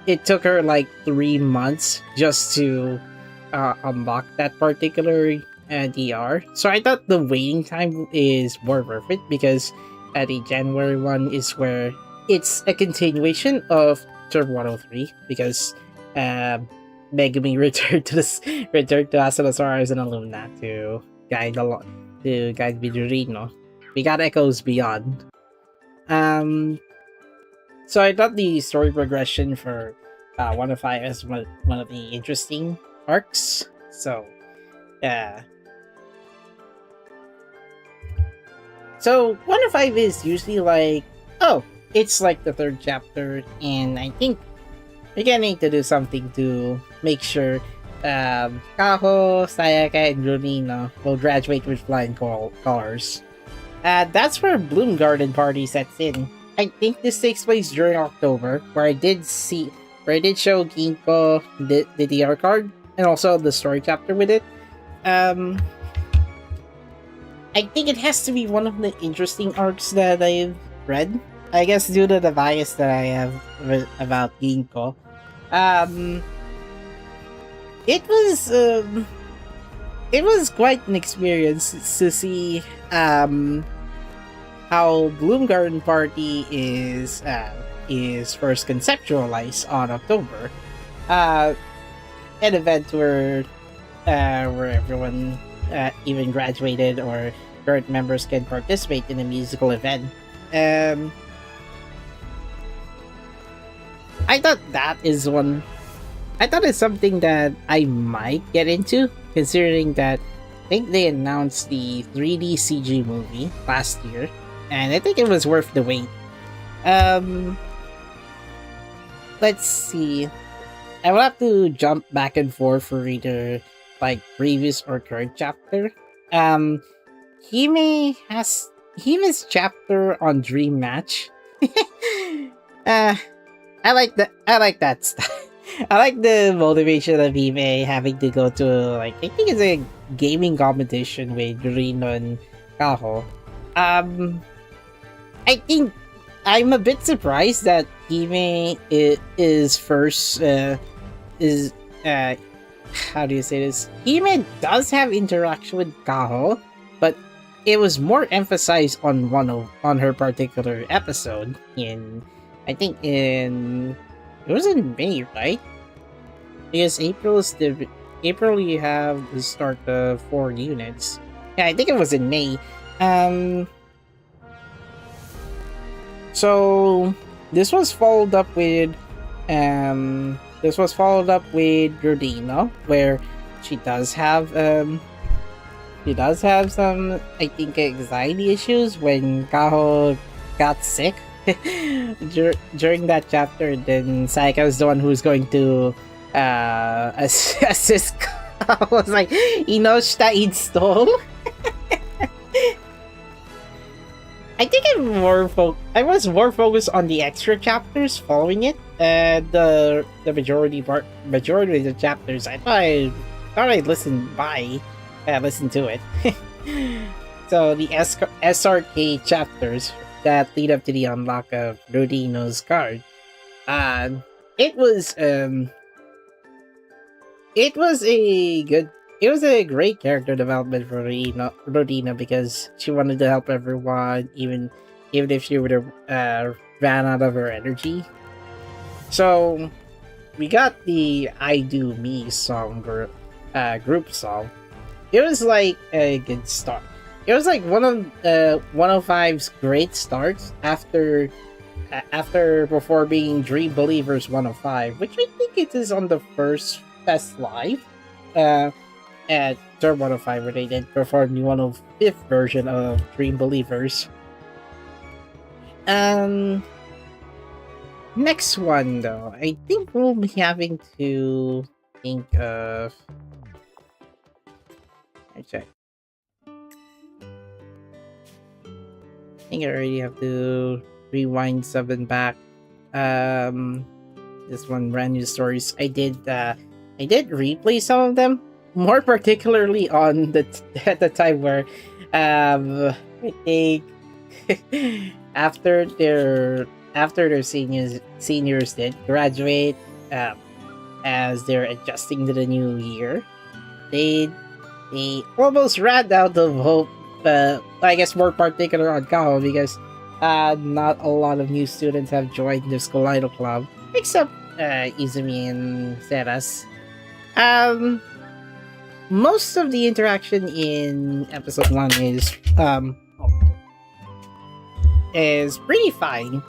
it took her like 3 months just to unlock that particular DR. So I thought the waiting time is more worth it, because the January one is where it's a continuation of Turb 103, because Megumi returned to Asanosara as an alumna to guide Midorino. We got Echoes Beyond. So I thought the story progression for 105 is one of the interesting arcs. So So 105 is usually like, oh, it's like the third chapter, and I think we're gonna need to do something to make sure Kaho, Sayaka, and Runino will graduate with flying colors. That's where Bloom Garden Party sets in. I think this takes place during October, where I did show Ginko the DR card and also the story chapter with it. I think it has to be one of the interesting arcs that I've read. I guess due to the bias that I have about Ginko. It was quite an experience to see how Bloom Garden Party is first conceptualized on October. An event where everyone even graduated or current members can participate in a musical event. I thought it's something that I might get into, considering that I think they announced the 3D CG movie last year, and I think it was worth the wait. Let's see. I will have to jump back and forth for either like previous or current chapter. Hime's chapter on Dream Match. I like that. I like that stuff. I like the motivation of Hime having to go to, like, I think it's a gaming competition with Rino and Kaho. I think I'm a bit surprised that Hime is first. How do you say this? Hime does have interaction with Kaho, but it was more emphasized on her particular episode it was in May, right? Because April you have the start of 4 units. Yeah, I think it was in May. So this was followed up with Rodino, where she does have some, I think, anxiety issues when Kaho got sick during that chapter. And then Sayaka was the one who's going to assist Kaho. Was like, Inoshita install. I think I was more focused on the extra chapters following it. The majority of the chapters, I thought I'd listen to it. So the SRK chapters that lead up to the unlock of Rodino's card. It was a great character development for Rodina, because she wanted to help everyone, even if she would have ran out of her energy. So we got the "I Do Me" song group song. It was like a good start. It was like one of 105's great starts after performing Dream Believers 105, which I think it is on the first Fest Live at Term 105, where they did perform the 105th version of Dream Believers. Next one, though, I think we'll be having to think of. I check. I think I already have to rewind 7 back. This one, brand new stories. I did replay some of them, more particularly on at the time where I think after their seniors did graduate, as they're adjusting to the new year, they almost ran out of hope. I guess more particular on Kao, because not a lot of new students have joined the School Idol Club, except Izumi and Seras. Most of the interaction in episode 1 is pretty fine.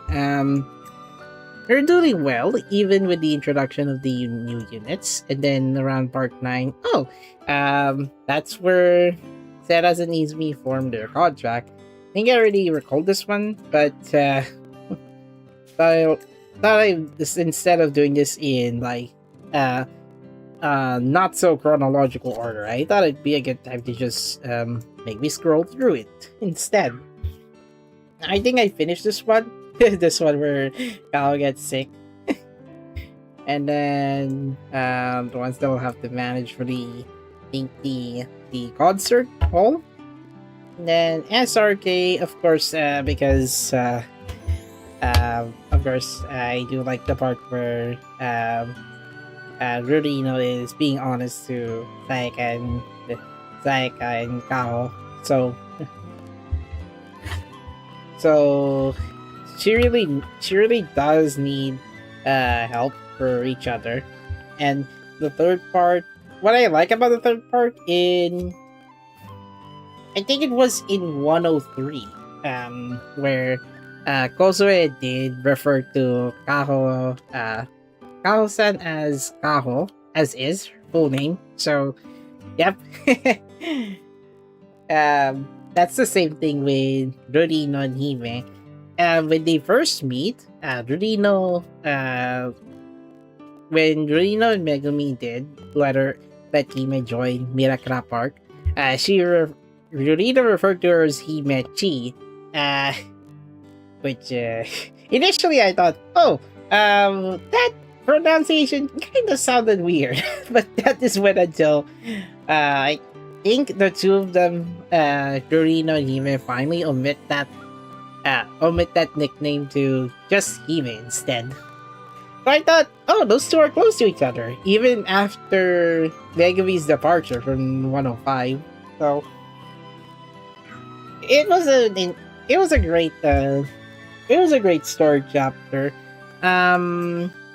They're doing well, even with the introduction of the new units. And then around part 9, that's where Seras and Izumi formed their contract. think I already recalled this one, but I thought I this instead of doing this in like uh not so chronological order, I thought it'd be a good time to just maybe scroll through it instead. I think I finished this one. This one where Kao gets sick. And then the ones that will have to manage for the concert hall. And then SRK, of course, because of course I do like the part where Rurino is being honest to Sayaka and Kao. So she really does need help for each other. And the third part, what I like about the third part I think it was in 103, where Kozue did refer to Kaho-san as Kaho, as is her full name. So, yep. That's the same thing with Rurino and Hime. When they first meet, Rurino, when Rurino and Megumi did let Hime join Mirakura Park, Rurino referred to her as Himechi, which initially I thought, that pronunciation kind of sounded weird, but that is when until I think the two of them, Rurino and Hime, finally omit that nickname to just Hime instead. So I thought, those two are close to each other, even after Megumi's departure from 105. So it was a great story chapter.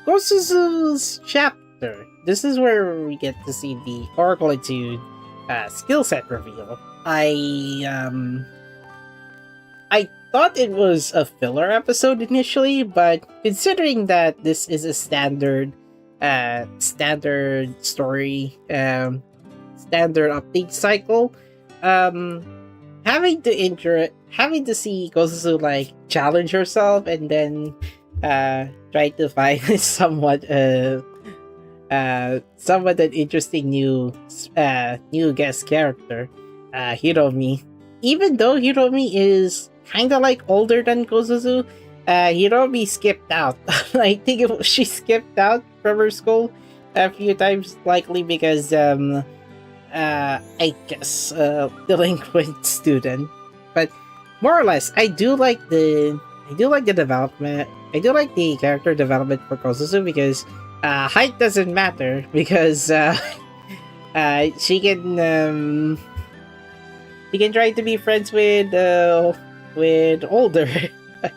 Gosuzu's chapter. This is where we get to see the Oracle Etude skill set reveal. I thought it was a filler episode initially, but considering that this is a standard story, standard update cycle, having to see Gosuzu like challenge herself and then try to find somewhat an interesting new guest character, Hiromi. Even though Hiromi is kind of like older than Gosuzu, Hiromi skipped out. I think she skipped out from her school a few times, likely because I guess delinquent student. But more or less, I do like the development. I do like the character development for Gosuzu because height doesn't matter because she can try to be friends with older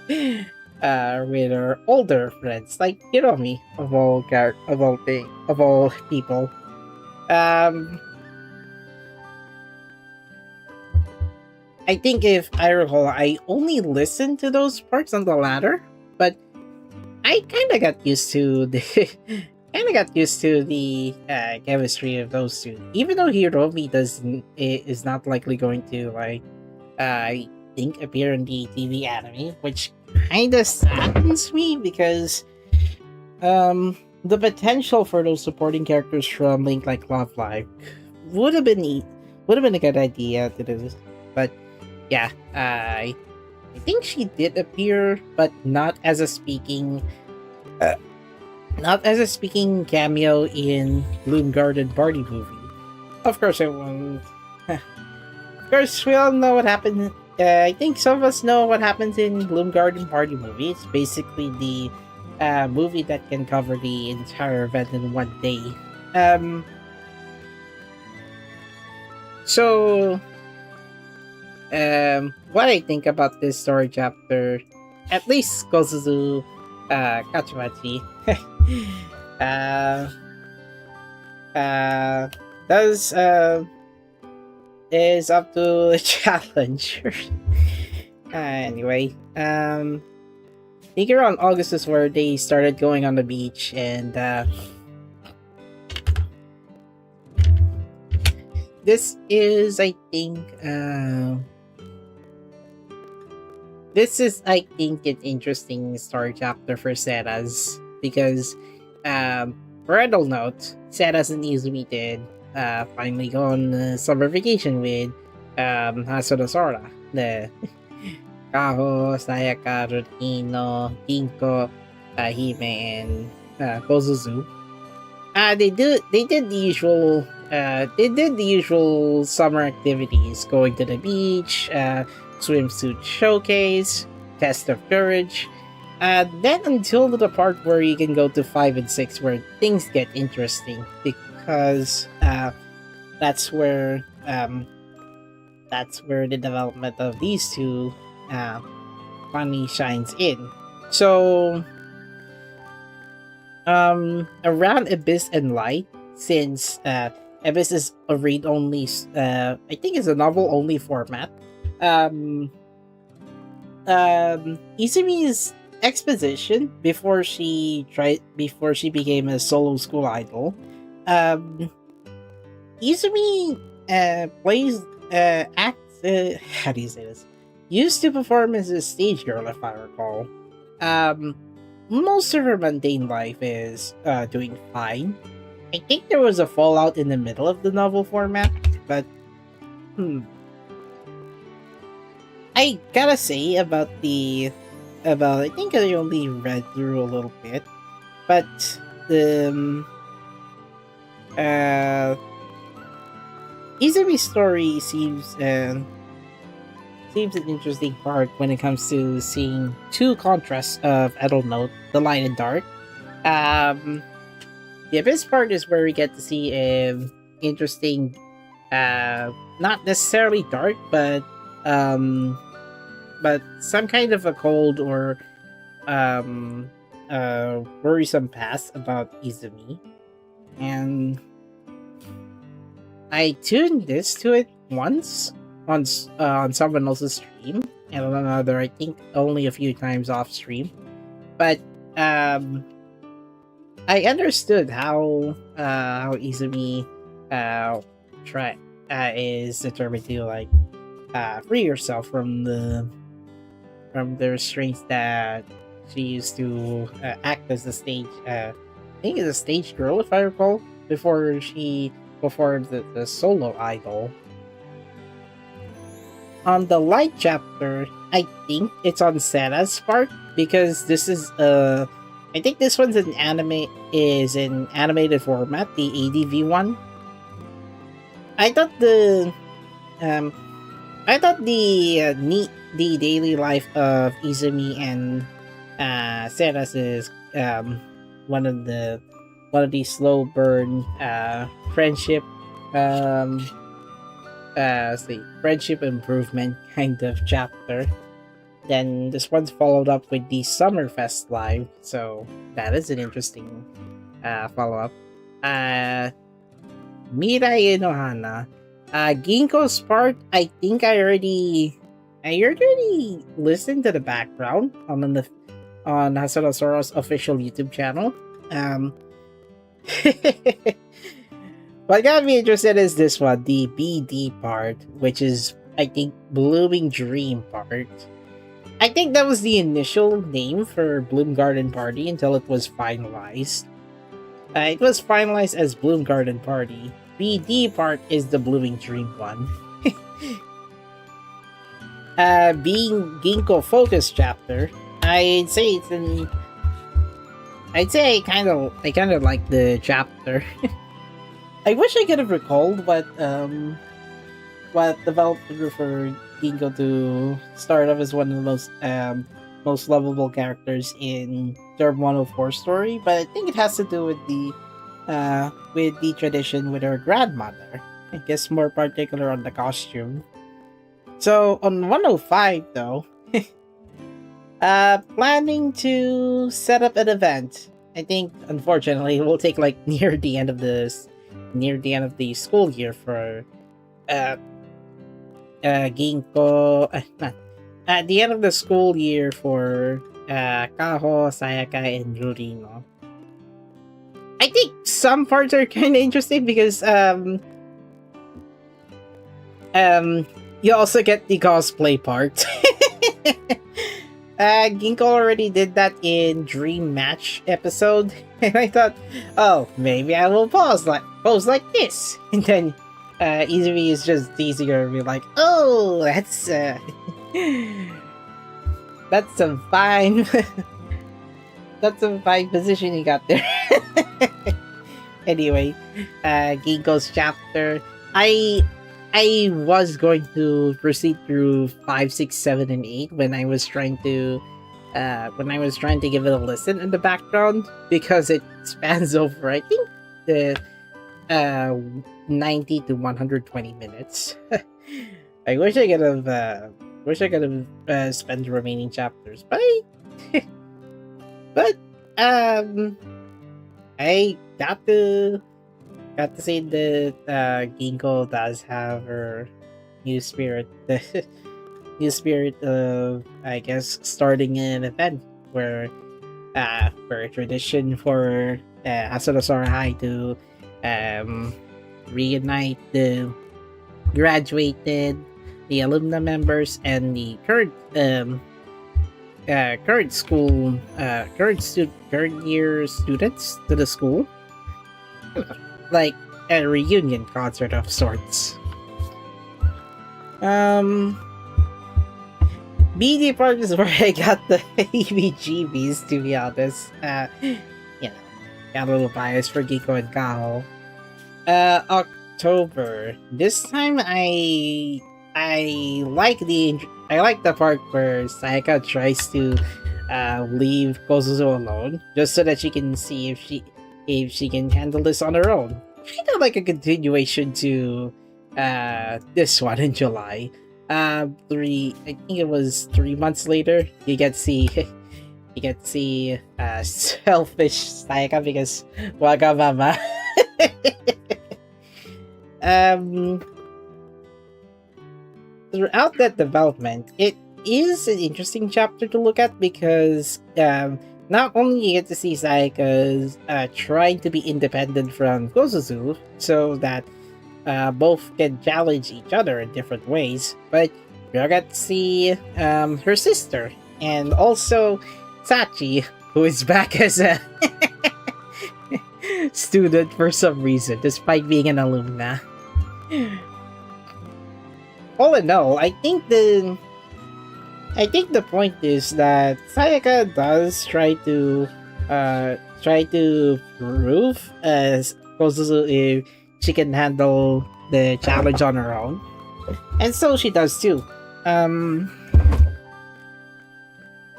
with her older friends like Hiromi of all people. I think if I recall, I only listened to those parts on the ladder, but I kind of got used to the chemistry of those two. Even though Hiromi is not likely going to I think appear in the TV anime, which kind of saddens me because the potential for those supporting characters from Link like Love Live would have been a good idea to do this, but yeah, I think she did appear, but not as a speaking cameo in Bloom Garden Party movie. Of course, I won't. Of course, we all know what happened. I think some of us know what happens in Bloom Garden Party movie. It's basically the movie that can cover the entire event in one day. So, what I think about this story chapter, at least Gosuzu Kachimachi, is up to a challenge. Anyway, I think around August is where they started going on the beach, and this is, I think, this is, I think, an interesting story chapter for Seras because, for adult note, Seras and Izumi did finally go on summer vacation with Hasuna Sora, the Kaho, Sayaka, Rutino, Ginko, Hime, and Kozuzu. They did the usual summer activities, going to the beach, swimsuit showcase, test of courage. Then until the part where you can go to 5 and 6, where things get interesting because that's where the development of these two finally shines in. So around Abyss and Light, since Abyss is a read only, I think it's a novel only format. Izumi's exposition before she became a solo school idol. Izumi plays acts. How do you say this? Used to perform as a stage girl, if I recall. Most of her mundane life is doing fine. I think there was a fallout in the middle of the novel format, but I gotta say about I think I only read through a little bit, but the Izumi's story seems an interesting part when it comes to seeing two contrasts of adult note, the light and dark. The Abyss part is where we get to see interesting, not necessarily dark, but some kind of a cold or worrisome past about Izumi. And I tuned to it once on someone else's stream, and on another, I think only a few times off stream. But I understood how Izumi is determined to free herself from the restraints that she used to act as a stage. I think as a stage girl, if I recall, before she performed the solo idol. On the light chapter, I think it's on Sera's part because this is I think this one's an animated format, the ADV one. I thought the daily life of Izumi and Seras is one of the slow burn friendship friendship improvement kind of chapter. Then this one's followed up with the Summerfest live, so that is an interesting follow-up. Mirai Inohana. Ginkgo's part, I think I already listened to the background on Hasuna Sora's official YouTube channel. What got me interested is this one, the BD part, which is, I think, Blooming Dream part. I think that was the initial name for Bloom Garden Party until it was finalized. It was finalized as Bloom Garden Party. BD part is the Blooming Dream one. Being Ginkgo focused chapter, I'd say I kind of like the chapter. I wish I could have recalled what developed for Ginkgo to start off as one of the most lovable characters in Term 104 story, but I think it has to do with the tradition with her grandmother. I guess more particular on the costume. So on 105 though, planning to set up an event. I think unfortunately it will take near the end of the school year for Ginkgo. At the end of the school year for Kaho, Sayaka, and Rurino. I think some parts are kind of interesting because you also get the cosplay part. Ginkgo already did that in Dream Match episode, and I thought, oh, maybe I will pose like this, and then Izumi is just teasing her and be like, oh, that's some fine, that's some fine position you got there. Anyway, Ginkgo's chapter. I was going to proceed through 5, 6, 7, and 8 when I was trying to give it a listen in the background because it spans over, I think, the 90 to 120 minutes. I wish I could have spent the remaining chapters, but I got to say that Ginkgo does have her new spirit, the new spirit of, I guess, starting an event where a tradition for Asadosora High to reunite the graduated, the alumni members, and the current current year students to the school, like a reunion concert of sorts. BD Park is where I got the EBGBs, to be honest. Got a little bias for Giko and Kaho. October. This time I like the part where Sayaka tries to leave Kozuzo alone, just so that she can see if she can handle this on her own. Kind of like a continuation to this one in July. I think it was 3 months later. You get to see selfish Sayaka because Wagamama. Throughout that development, it is an interesting chapter to look at because not only you get to see Sayaka's trying to be independent from Kozuzu so that both can challenge each other in different ways, but you get to see her sister and also Sachi, who is back as a student for some reason, despite being an alumna. All in all, I think the point is that Sayaka does try to prove as Kozuzu if she can handle the challenge on her own, and so she does too. The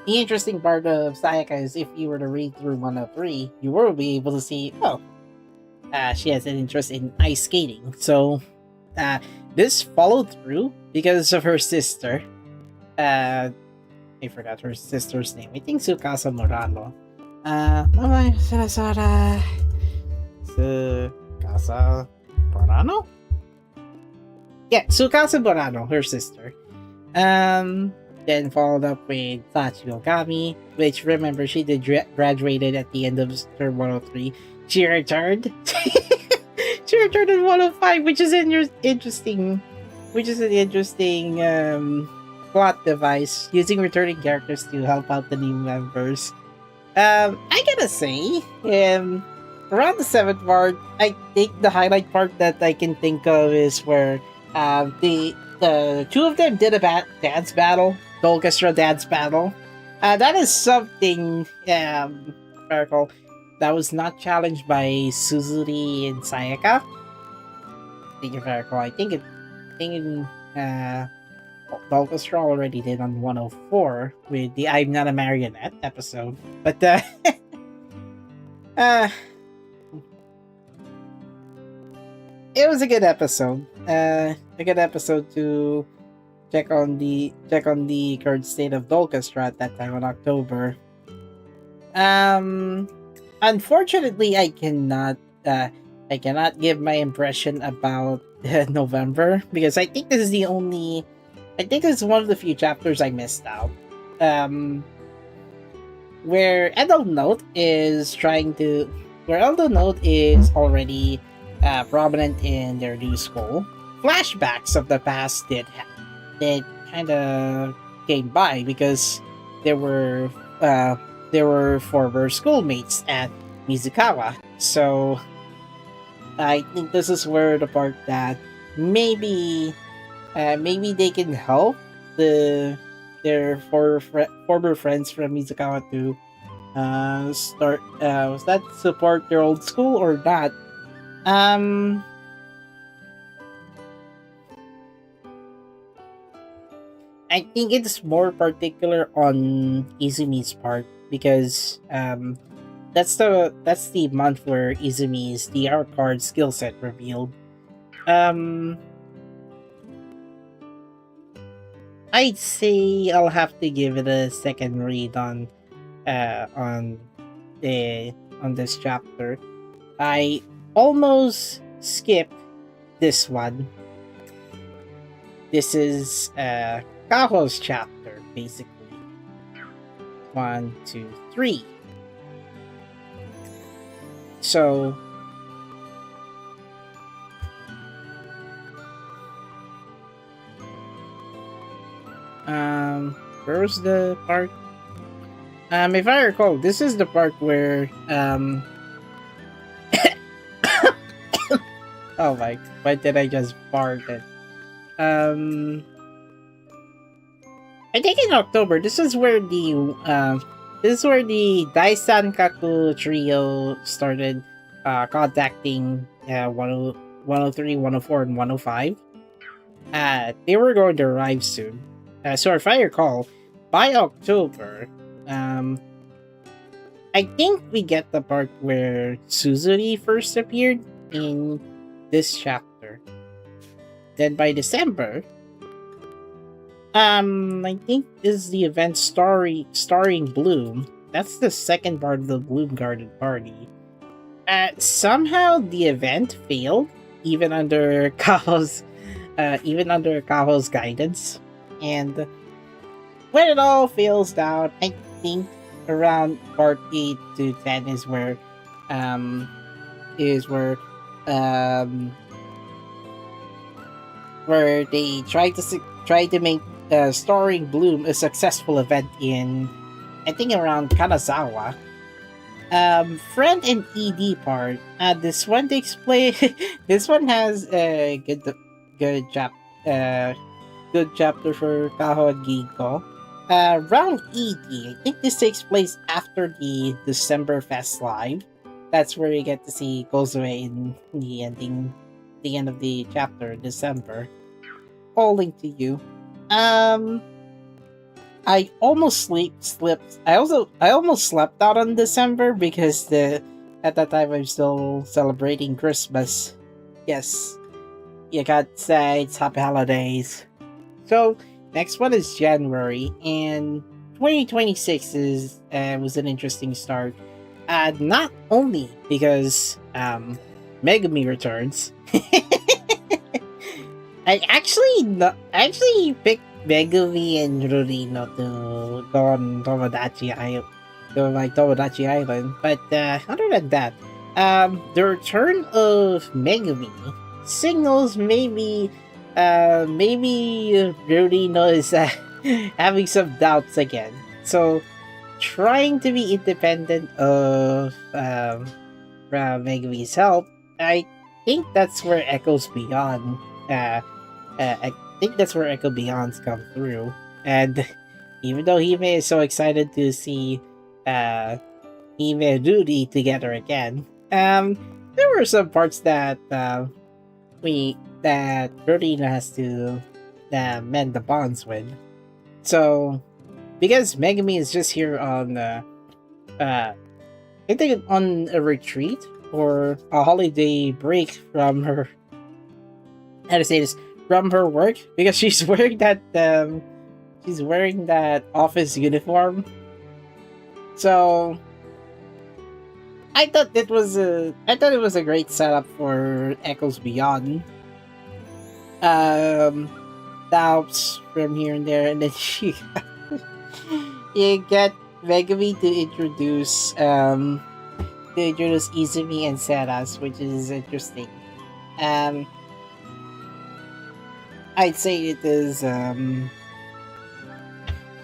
interesting part of Sayaka is if you were to read through 103, you will be able to see, she has an interest in ice skating. So, this followed through because of her sister. I forgot her sister's name. I think Tsukasa Murano. Tsukasa Murano? Yeah, Tsukasa Murano, her sister. Then followed up with Sachi Ogami, which, remember, she did graduated at the end of term 103. She returned. She returned in 105, which is an interesting plot device using returning characters to help out the new members. I gotta say, around the 7th part, I think the highlight part that I can think of is where the two of them did a dance battle, the orchestra dance battle. That is something, Miracle, that was not challenged by Suzuri and Sayaka. I think the orchestra already did on 104 with the I'm Not a Marionette episode. But, it was a good episode. A good episode to check on the current state of the orchestra at that time in October. Unfortunately, I cannot give my impression about November because I think this is one of the few chapters I missed out. Where Edo Note is already prominent in their new school. Flashbacks of the past did kind of came by because there were uh, there were former schoolmates at Mizukawa. So I think this is where the part that maybe maybe they can help the former friends from Mizukawa to start was that support their old school or not. Um I think it's more particular on Izumi's part because that's the month where Izumi's DR card skill set revealed. Um I'd say I'll have to give it a second read on the on this chapter. I almost skipped this one. This is Kaho's chapter, basically. 1, 2, 3. So where was the part? If I recall, this is the part where oh my, why did I just fart it? I think in October, this is where the Daisan Kaku trio started contacting 103, 104, and 105. They were going to arrive soon. So if I recall, by October, I think we get the part where Suzuri first appeared in this chapter. Then by December, I think this is the event starring Bloom. That's the second part of the Bloom Garden Party. Somehow the event failed, even under Kaho's guidance. And when it all fails down, I think around part 8 to 10 is where where they try to make starring Bloom a successful event in, I think, around Kanazawa. Friend and ED part. This one takes place. This one has a good job. Good chapter for Kaho and Ginko. Round ED. I think this takes place after the December Fest Live. That's where you get to see Kozue in the end of the chapter in December. All linked to you. I almost slept. I almost slept out on December because at that time I'm still celebrating Christmas. Yes, you got sides, happy holidays. So next one is January, and 2026 was an interesting start. Not only because Megami returns. I actually picked Megumi and Rurino to go on Tomodachi Island, to my Tomodachi Island. But other than that, the return of Megumi signals maybe Rurino is having some doubts again. So trying to be independent of Megumi's help, I think that's where Echoes Beyond. I think that's where Echo Beyonds come through. And even though Hime is so excited to see Hime and Rudy together again, there were some parts that Rurina has to mend the bonds with. So because Megami is just here on I think on a retreat or a holiday break from her, how to say this, from her work, because she's wearing that office uniform. So I thought it was a great setup for Echoes Beyond. Doubts from here and there, and then you get Megami to introduce Izumi and Seras, which is interesting. I'd say it is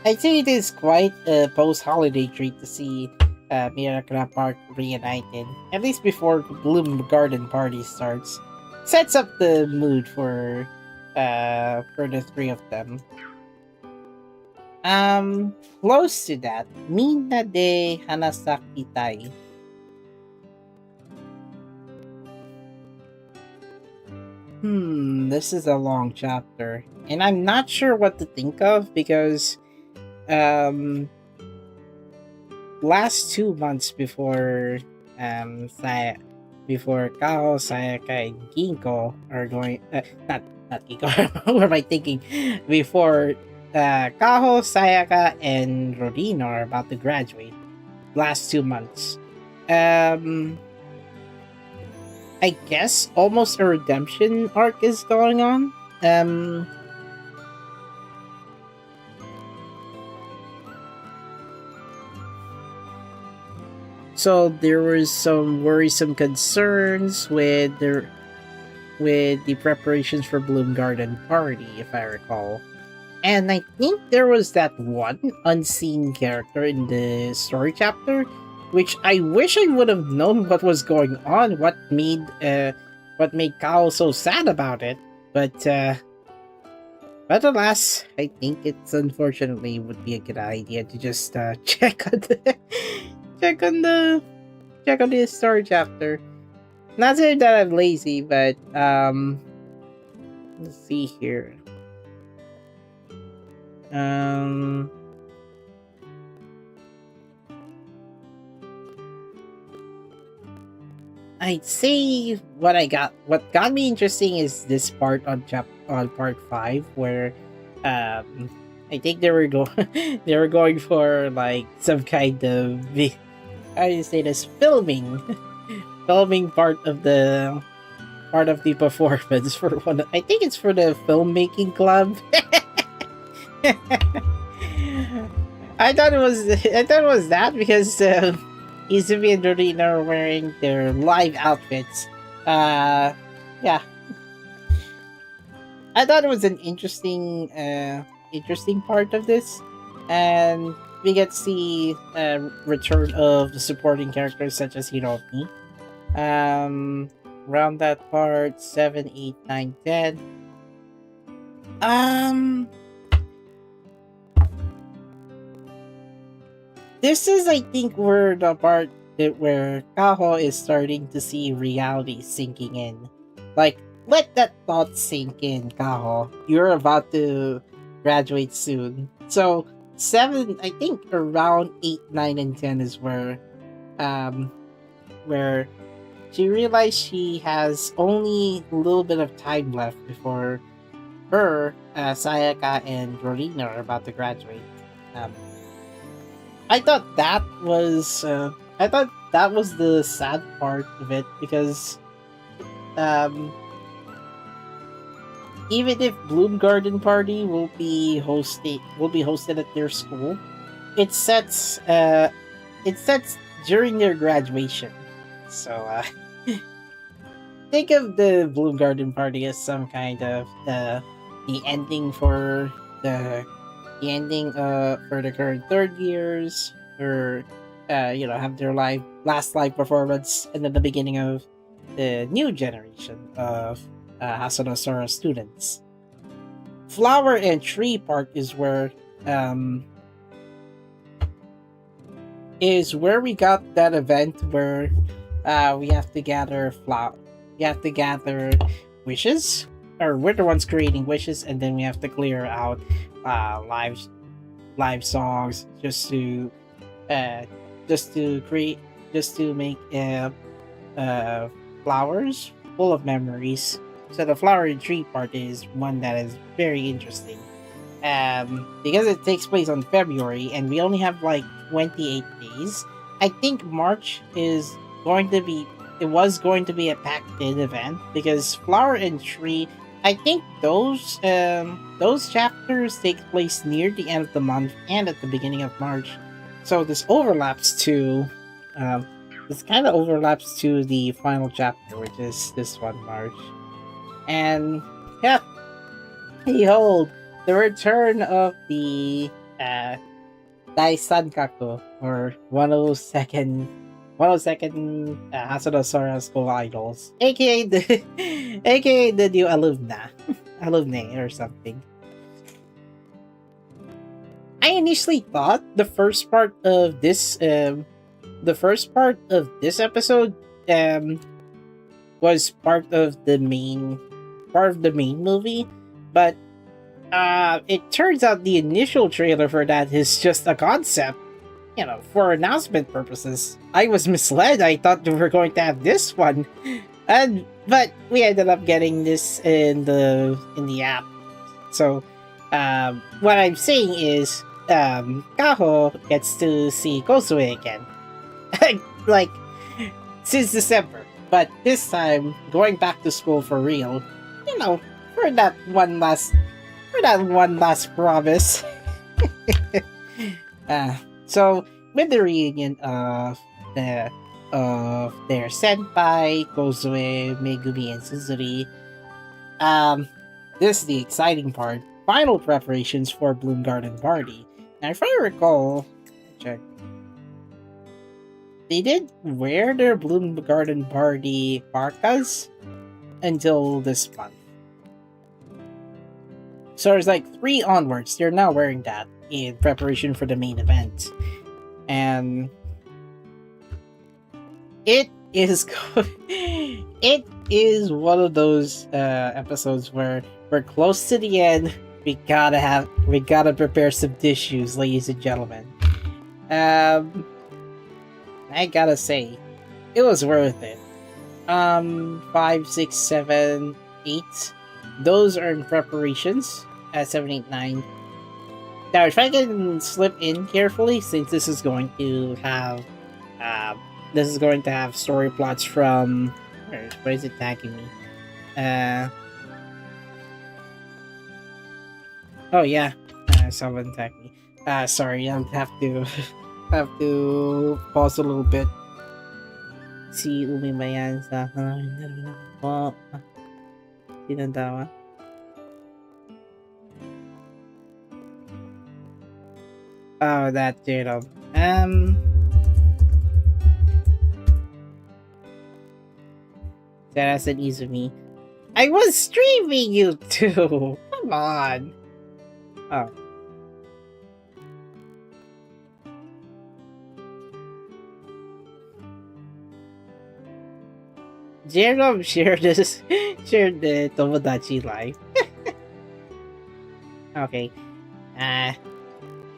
I think it is quite a post-holiday treat to see Miracle Park reunited, at least before Bloom Garden Party starts. Sets up the mood for the three of them. Close to that, Mina de Hanasaki Tai. This is a long chapter, and I'm not sure what to think of because um last 2 months before before Kao, Sayaka, and Ginko are going not Ginko, what am I thinking? Before Kaho, Sayaka, and Rodino are about to graduate. Last 2 months. Um I guess almost a redemption arc is going on. Um so there was some worrisome concerns with the preparations for Bloom Garden Party, if I recall. And I think there was that one unseen character in the story chapter, which I wish I would have known what was going on, what made Kao so sad about it. But alas, I think it's unfortunately would be a good idea to just check on the check on the story chapter. Not saying that I'm lazy, but let's see here. Um, I'd say what got me interesting is this part on part 5 where I think they were going they were going for like some kind of how do you say this, filming part of the performance for one. I think it's for the filmmaking club. I thought it was that because Izumi and Dorina are wearing their live outfits. Yeah, I thought it was an interesting part of this, and we get to see return of the supporting characters such as Hiromi. Around that part, 7, 8, 9, 10. Um, this is, I think, where the part where Kaho is starting to see reality sinking in. Like, let that thought sink in, Kaho. You're about to graduate soon. So, 7, I think around 8, 9, and 10 is um, where she realized she has only a little bit of time left before her, Sayaka, and Rorina are about to graduate. Um, I thought that was the sad part of it because um, even if Bloom Garden Party will be hosted at their school, it sets during their graduation. So think of the Bloom Garden Party as some kind of the ending for the current third years, or have their last live performance, and then the beginning of the new generation of Hasano Sora students. Flower and tree part um is where we got that event where we have to gather wishes, or we're the ones creating wishes, and then we have to clear out live songs uh just to create just to make flowers full of memories. So the flower and tree part is one that is very interesting. Because it takes place on February and we only have like 28 days. I think March is going to be it was going to be a packed in event because flower and tree, I think those chapters take place near the end of the month and at the beginning of March. So this kind of overlaps to the final chapter, which is this one, March. And yeah, behold, the return of the Dai Sankaku, or 102nd Hasuna School Idols, aka the aka the new alumni or something. I initially thought the first part of this episode was part of the main movie, but it turns out the initial trailer for that is just a concept, for announcement purposes. I was misled. I thought we were going to have this one, but we ended up getting this in the app. So, what I'm saying is, Kaho gets to see Kozue again, like since December, but this time going back to school for real. For that one last promise. So with the reunion of their senpai Kozue, Megumi, and Suzuri, this is the exciting part. Final preparations for Bloom Garden Party. Now, if I recall, check. They did wear their Bloom Garden Party parkas until this month. So it's like 3 onwards, they're now wearing that in preparation for the main event. And it is it is one of those episodes where we're close to the end. We gotta prepare some tissues, ladies and gentlemen. I gotta say, it was worth it. 5, 6, 7, 8. Those are in preparations. 7, 8, 9. Now, if I can slip in carefully, since this is going to have story plots from where is it tagging me? Oh yeah, someone tagged me. Sorry, I'll have to pause a little bit. Si Umi ba yan sa po? Sino daw? Oh, that J-Dub. That's an Izumi. I was streaming you too! Come on! Oh. J-Dub shared the Tomodachi live. Okay.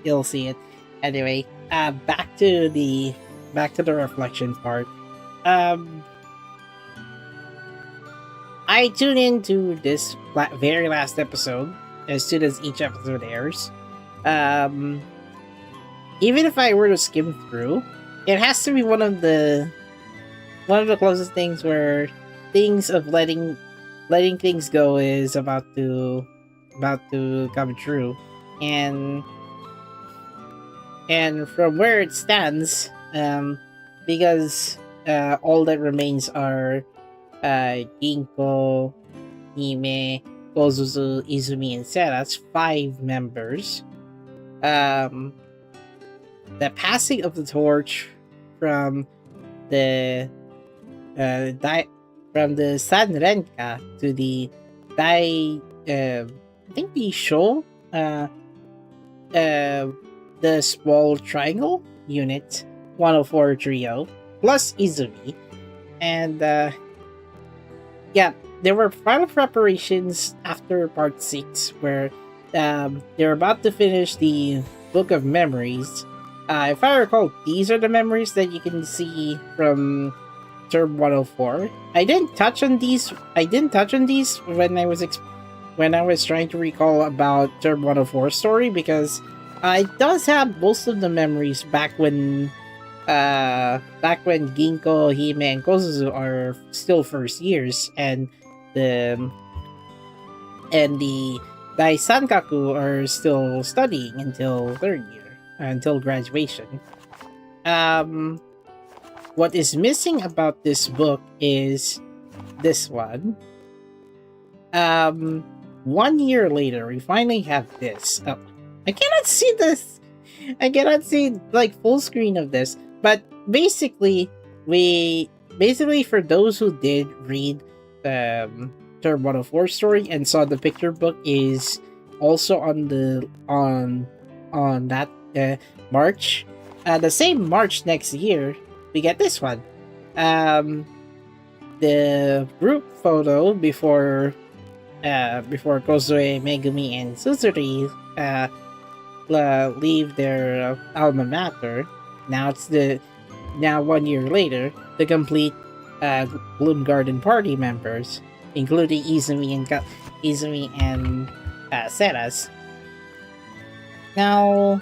You'll see it. Anyway, back to the reflection part. I tune into this very last episode as soon as each episode airs. Even if I were to skim through, it has to be one of the closest things where things of letting things go is about to come true, and from where it stands, because all that remains are Ginko, Hime, Kozuzu, Izumi, and Sera. That's 5 members. The passing of the torch from the Sanrenka to the I think the Sho, the small triangle unit 104 trio plus Izumi, and there were final preparations after part 6 where they're about to finish the Book of Memories. If I recall, these are the memories that you can see from Term 104. I didn't touch on these when I was trying to recall about Term 104 story, because it does have most of the memories back when Ginko, Hime, and Kozuzu are still first years, and the Daisankaku are still studying until 3rd year, until graduation. What is missing about this book is this one. 1 year later, we finally have this. Oh, I cannot see this. I cannot see like full screen of this, but basically, we basically for those who did read Term 104 story and saw the picture book is also on the on that March, the same March next year, we get this one. Um, the group photo before Kozue, Megumi, and Suzuri leave their alma mater. Now it's the now 1 year later, the complete Bloom Garden party members, including Izumi and Seras. Now,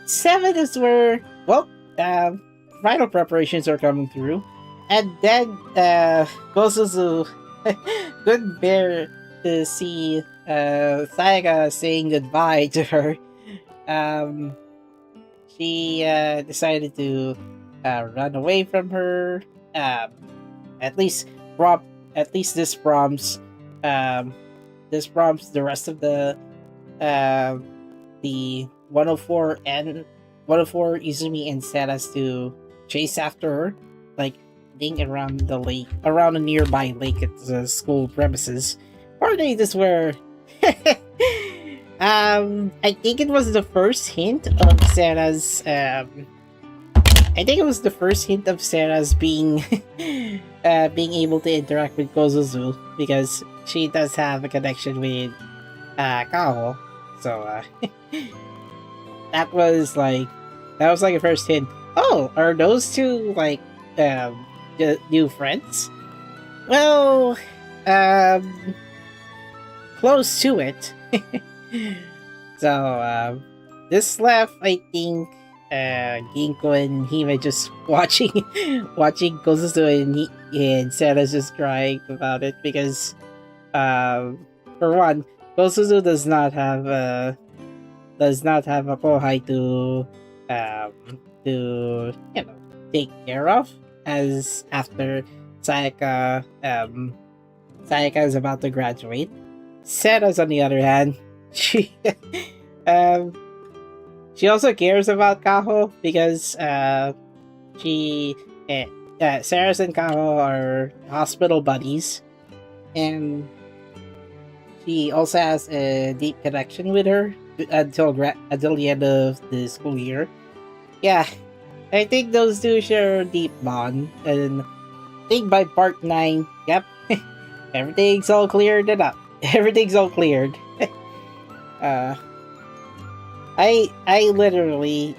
7 is where final preparations are coming through, and then Gosuzu couldn't bear to see Sayaka saying goodbye to her. She decided to run away from her. Um, at least this prompts the rest of the 104 and 104 Izumi and Seras to chase after her, like being around the lake, around a nearby lake at the school premises. Or they just were. I think it was the first hint of Sarah's. I think it was the first hint of Sarah's being being able to interact with Kozuzu, because she does have a connection with Kao. So that was like a first hint. Oh, are those two like new friends? Well, close to it. So this left, I think, Ginko and Hime just watching Kozuzu and Sarah's just crying about it, because for one, Kozuzu does not have a kohai to take care of, as after Sayaka is about to graduate. Sarah's, on the other hand, she she also cares about Kaho, because Sarah's and Kaho are hospital buddies, and she also has a deep connection with her until the end of the school year. Yeah, I think those two share a deep bond, and I think by part 9, yep, everything's all cleared up. Everything's all cleared. I literally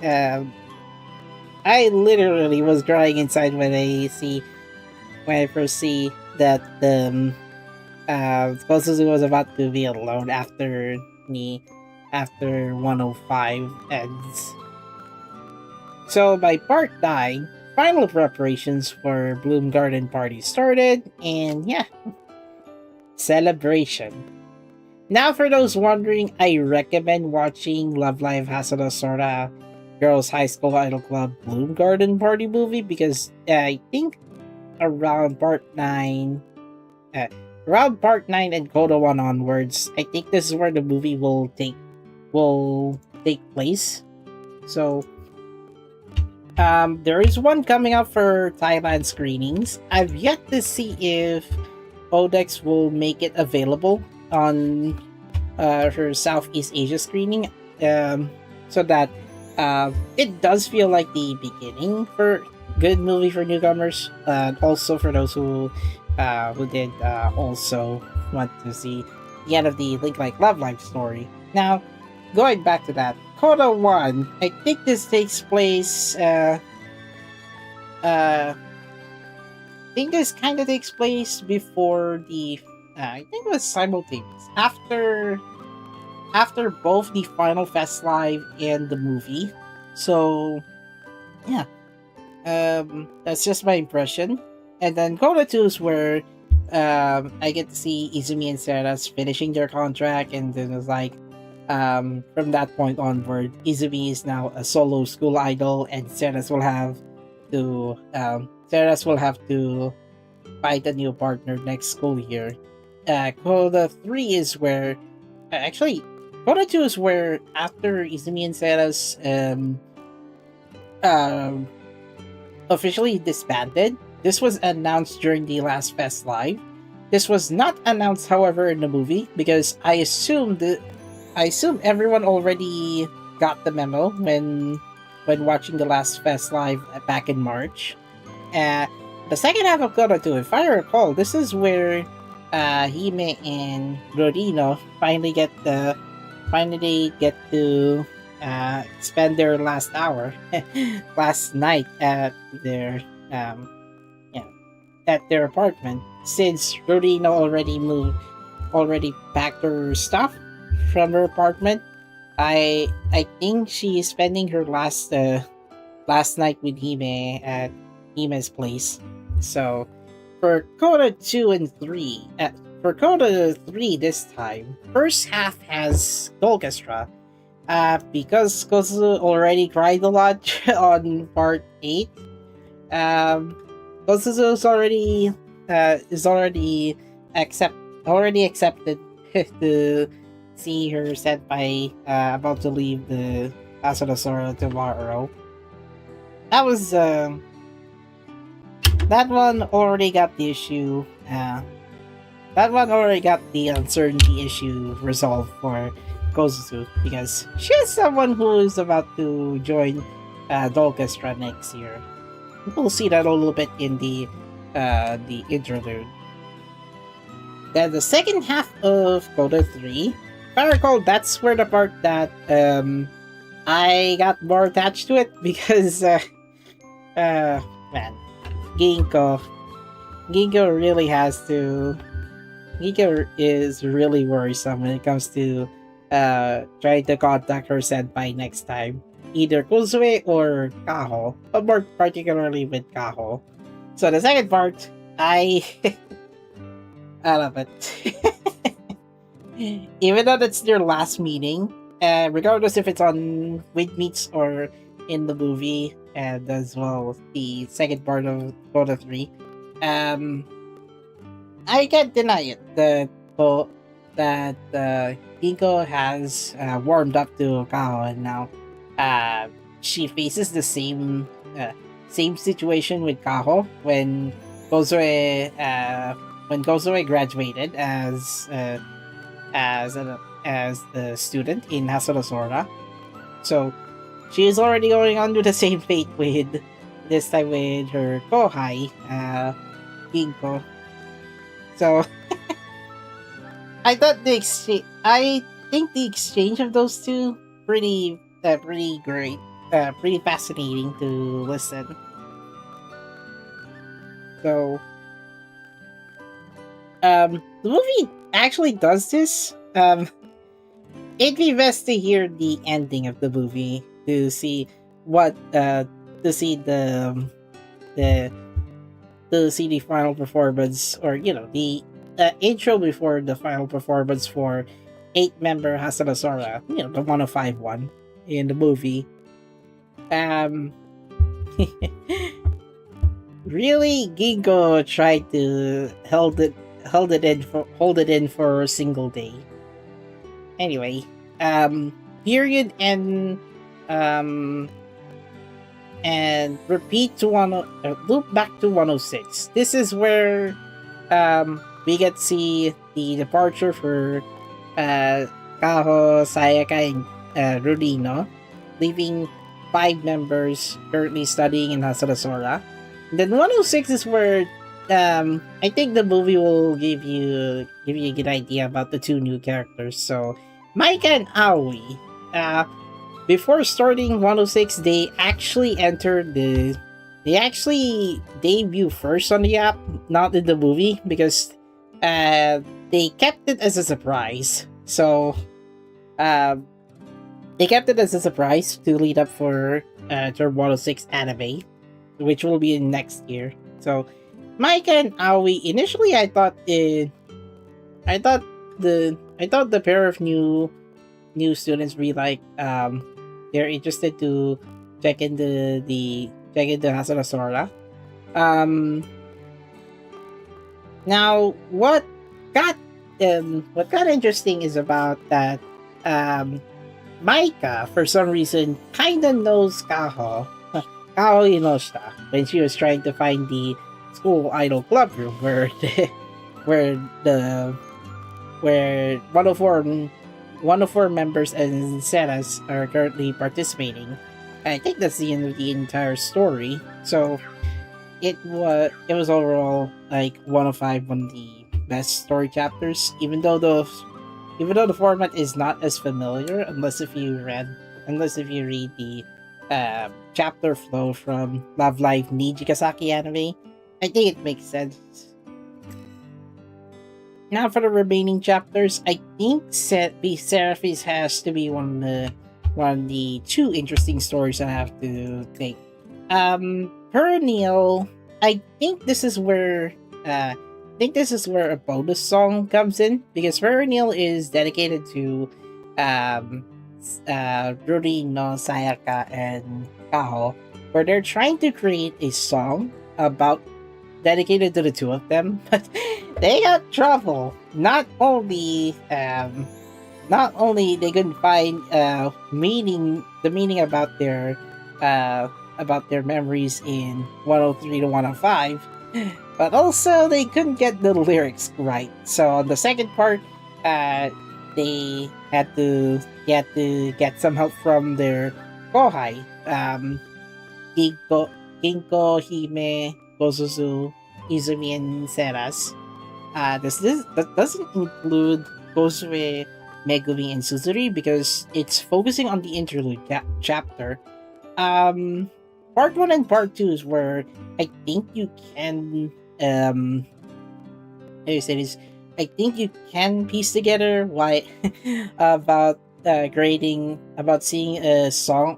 was crying inside when I first see that Kosuzu was about to be alone after 105 ends. So by part 9, final preparations for Bloom Garden Party started, and yeah, celebration. Now, for those wondering, I recommend watching Love Live Hasada Sora Girls High School Idol Club Bloom Garden Party movie, because I think around part 9 and Coda 1 onwards, I think this is where the movie will take place. So there is one coming out for Thailand screenings. I've yet to see if Odex will make it available on her Southeast Asia screening, so that it does feel like the beginning for good movie for newcomers, and also for those who did also want to see the end of the Link Like Love Life story. Now, going back to that, Coda 1, I think this takes place I think this kind of takes place before the I think it was simultaneous after both the Final Fest Live and the movie. So yeah, that's just my impression. And then Coda 2 is where I get to see Izumi and Seras finishing their contract, and then it's like from that point onward, Izumi is now a solo school idol, and Seras will have to find a new partner next school year. Coda 3 is where actually Kona 2 is where after Izumi and Sera's um, officially disbanded. This was announced during the last Fest Live. This was not announced, however, in the movie because I assume everyone already got the memo when watching the last Fest Live back in March. Uh, the second half of Kona 2, if I recall, this is where Hime and Rodino finally get to spend their last hour, last night at their um, yeah, at their apartment. Since Rodino already packed her stuff from her apartment. I think she's spending her last night with Hime at Hime's place. So for Coda 2 and 3, for Coda 3 this time, first half has Orchestra. Because Kozu already cried a lot on part 8, um, Kozu is already already accepted to see her senpai about to leave the Asadasora tomorrow. That was that one already got the issue. That one already got the uncertainty issue resolved for Kozuzu because she is someone who is about to join the orchestra next year. We'll see that a little bit in the interlude. Then the second half of Coda 3, if I recall, that's where the part that I got more attached to it because man, Ginko really has to. Ginko is really worrisome when it comes to trying to contact her senpai next time. Either Kozue or Kaho, but more particularly with Kaho. So the second part, I love it. Even though that's their last meeting, regardless if it's on Wid Meets or in the movie, and as well the second part of Dota 3, I can't deny it that Ginko has warmed up to Kao, and now she faces the same situation with Kaho when Kozue graduated as a student in Hasodasora. So she is already going under the same fate with this time with her kohai, Ginko. So I think the exchange of those two pretty great, pretty fascinating to listen. So the movie actually does this. It'd be best to hear the ending of the movie to see what to see the final performance, or the intro before the final performance for 8-member Hasanasora, the 105 one in the movie. Really, Ginko tried to hold it in for a single day. Anyway, period and repeat to loop back to 106. This is where we get to see the departure for Kaho, Sayaka, and Rudino, leaving 5 members currently studying in Hasarasora. Then 106 is where I think the movie will give you a good idea about the 2 new characters. So Maika and Aoi, before starting 106, they actually debut first on the app, not in the movie, because they kept it as a surprise. So they kept it as a surprise to lead up for Term 106 anime, which will be in next year. So Maika and Aoi, initially I thought the pair of new students be like they're interested to check into Hasarasora. Now what got interesting is about that um, Maika, for some reason, kinda knows Kaho. Kaho Inoshita, when she was trying to find the school idol club room where the where one of four members and Seras are currently participating. I think that's the end of the entire story. So it was overall like 1 of 5, one of the best story chapters. Even though the format is not as familiar unless if you read the chapter flow from Love Live Nijikasaki anime, I think it makes sense. Now for the remaining chapters, I think Seraphis has to be one of the two interesting stories I have to take. Perennial, I think this is where a bonus song comes in because Perennial is dedicated to Ruri no Sayaka and Kaho, where they're trying to create a song about dedicated to the two of them, but they got trouble. Not only they couldn't find the meaning about their memories in 103 to 105, but also they couldn't get the lyrics right. So on the second part, they had to get some help from their kohai, Ginko, Hime, Gozuzu, Izumi, and Seras. That doesn't include Gosue, Megumi, and Suzuri because it's focusing on the interlude chapter. Part 1 and part 2 is where I think you can how you say this? I think you can piece together why about seeing a song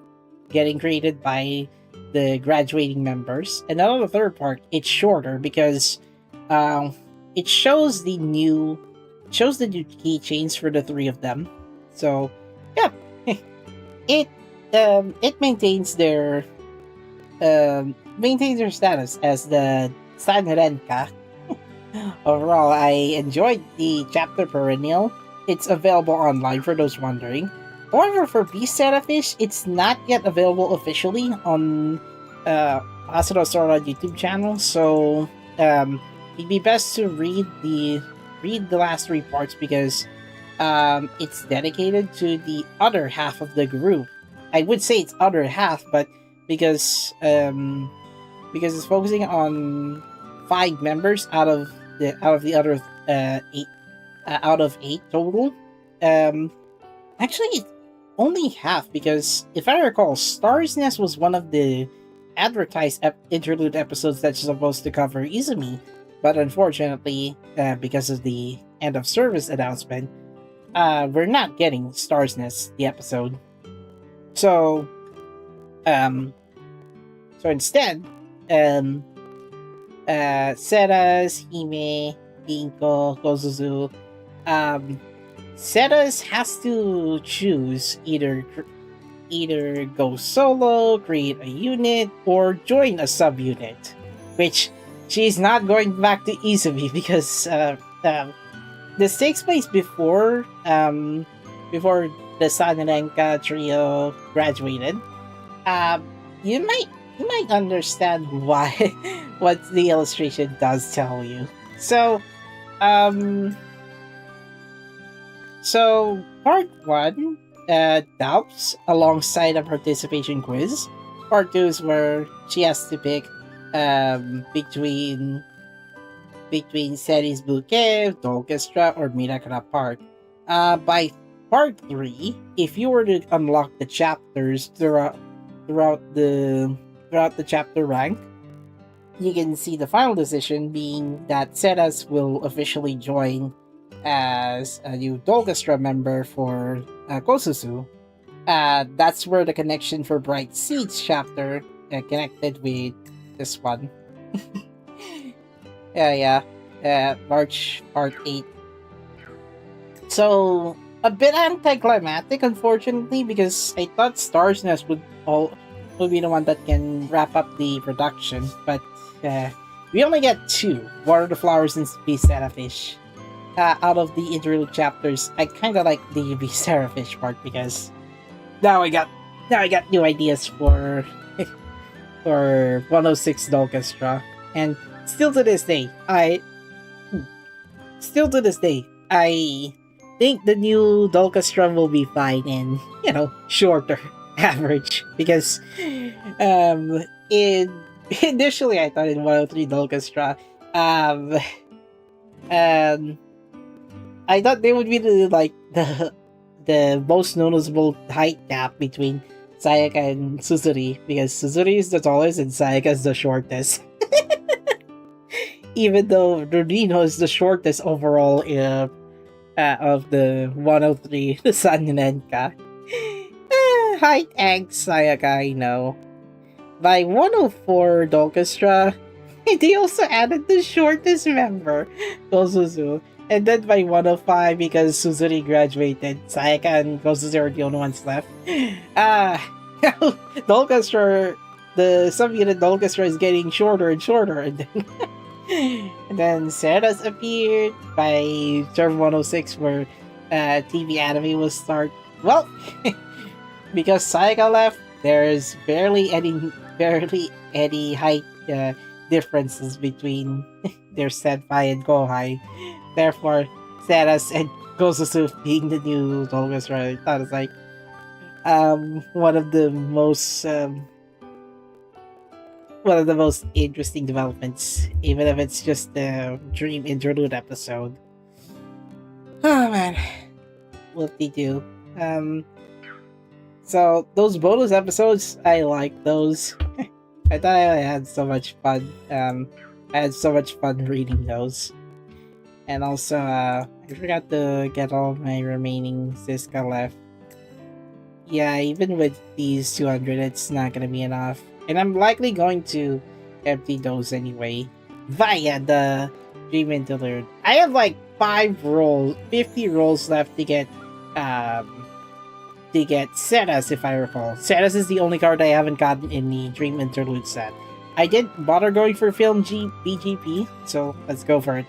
getting created by the graduating members. And then on the third part, it's shorter because it shows the new keychains for the three of them. So yeah, it maintains their status as the Sanrenka. Overall, I enjoyed the chapter Perennial. It's available online for those wondering. However, for Beast Serafish, it's not yet available officially on Asura Sora YouTube channel, so it'd be best to read the last 3 parts because it's dedicated to the other half of the group. I would say it's other half, but because it's focusing on 5 members out of the other 8 total. Actually, it's only half because if I recall, Star's Nest was one of the advertised interlude episodes that's supposed to cover Izumi, but unfortunately, because of the end of service announcement, we're not getting Star's Nest the episode. So instead, Seras, Hime, Ginko, Kozuzu, Seras has to choose either go solo, create a unit, or join a subunit, which she's not going back to Izumi because this takes place before the Sanrenka trio graduated. You might understand why what the illustration does tell you. So part 1, doubts alongside a participation quiz. Part 2 is where she has to pick between Series Bouquet, Orchestra, or Mirakura Park. By part 3, if you were to unlock the chapters throughout the chapter rank, you can see the final decision being that Seras will officially join as a new Orchestra member for Kosusu. That's where the connection for Bright Seeds chapter connected with this one. March part 8. So a bit anticlimactic, unfortunately, because I thought Star's Nest would be the one that can wrap up the production, but we only get 2: Water the Flowers and Beast Serafish. out of the interlude chapters, I kind of like the Starfish part because now I got new ideas for for 106 Orchestra, and still to this day, I think the new Orchestra will be fine and shorter average because in initially I thought in 103 Orchestra um I thought they would be the most noticeable height gap between Sayaka and Suzuri because Suzuri is the tallest and Sayaka is the shortest. Even though Rudino is the shortest overall of the 103 the Sanenka. Height and Sayaka, I know. By 104 Orchestra, they also added the shortest member, Gosuzu. And then by 105, because Suzuri graduated, Sayaka and Gosuzu are the only ones left. The orchestra, the sub-unit orchestra is getting shorter and shorter. And then Seras appeared by term 106, where TV anime will start. Well, because Sayaka left, there's barely any height differences between their Senpai and Kohai. Therefore, Seras and Gosuzu being the new orchestra, I thought it's like one of the most interesting developments, even if it's just a dream interlude episode. Oh man, what they do. So those bonus episodes, I like those. I thought I had so much fun. I had so much fun reading those. And also, I forgot to get all my remaining Siska left. Yeah, even with these 200, it's not gonna be enough. And I'm likely going to empty those anyway via the Dream Interlude. I have like 50 rolls left to get Seras, if I recall. Seras is the only card I haven't gotten in the Dream Interlude set. I didn't bother going for Film BGP, so let's go for it.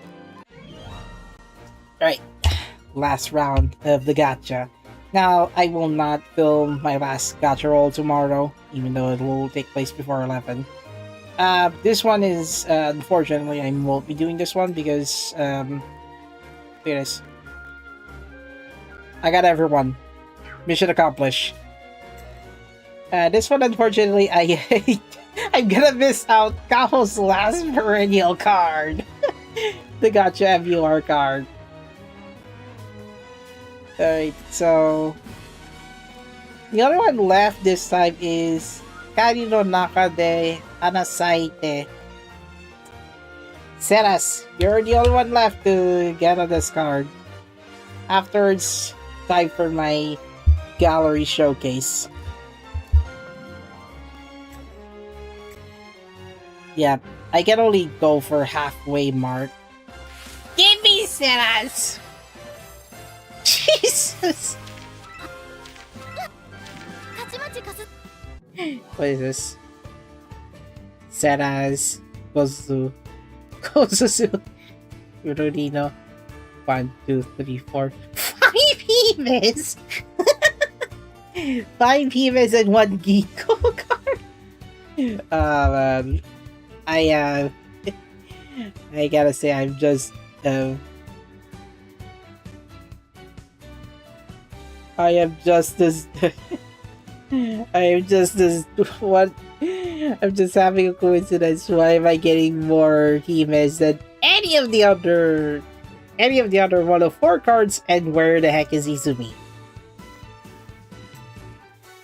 Alright, last round of the gacha. Now, I will not film my last gacha roll tomorrow, even though it will take place before 11. This one is, unfortunately, I won't be doing this one because, look at this. I got everyone. Mission accomplished. This one, unfortunately, I'm gonna miss out Kaho's last perennial card. The gacha MUR card. Alright, so the other one left this time is Kari no Naka de Anasaite. Seras, you're the only one left to get on this card. Afterwards, time for my gallery showcase. Yeah, I can only go for halfway mark. Give me Seras! Jesus! What is this? Seras, Gosuzu, Rurino. 1, 2, 3, 4, 5 Himes! 5 Himes and 1 Geeko card! Man. I gotta say, I'm just, I am just as what? I'm just having a coincidence. Why am I getting more Himes than any of the other 104 cards? And where the heck is Izumi?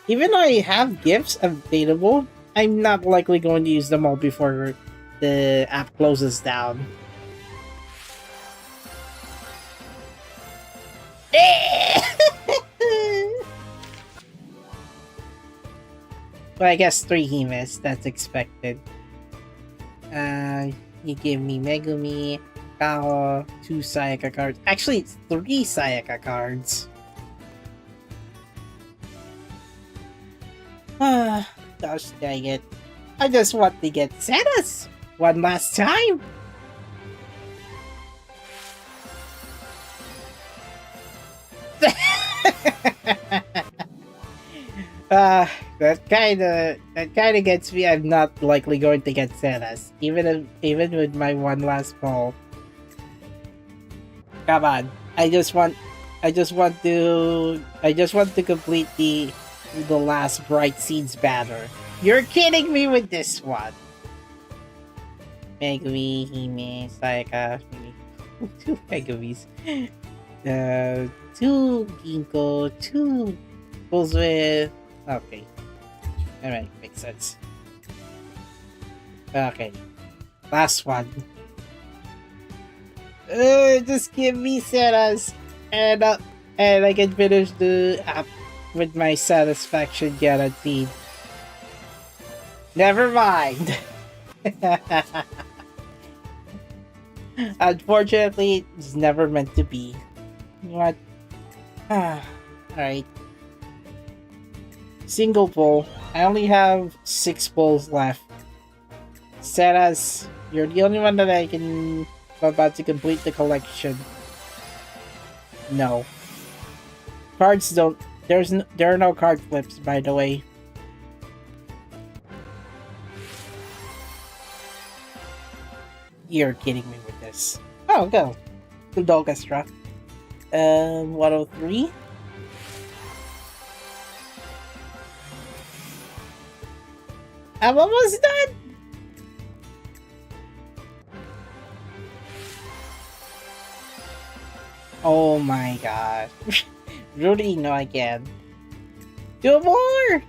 Even though I have gifts available, I'm not likely going to use them all before the app closes down. Well, I guess 3 Himes, that's expected. You give me Megumi, Kaho, 2 Sayaka cards. Actually, it's 3 Sayaka cards. Gosh dang it. I just want to get Seras one last time. That kind of gets me. I'm not likely going to get Cenas, even with my one last ball. Come on, I just want to complete the last Bright Seeds banner. You're kidding me with this one. Megumi, Hime, Sayaka, maybe two Megumis. Two Ginkgo, two Bozue. Okay. Alright, makes sense. Okay. Last one. Just give me Ceras and I can finish the app with my satisfaction guaranteed. Never mind. Unfortunately, it's never meant to be. What? Alright. Single poll. I only have 6 polls left. Ceras, you're the only one that I'm about to complete the collection. No. Cards don't. There are no card flips, by the way. You're kidding me with this. Oh, go. Orchestra. 103. I'm almost done. Oh my god. Rudy, no, I can't. 2 more!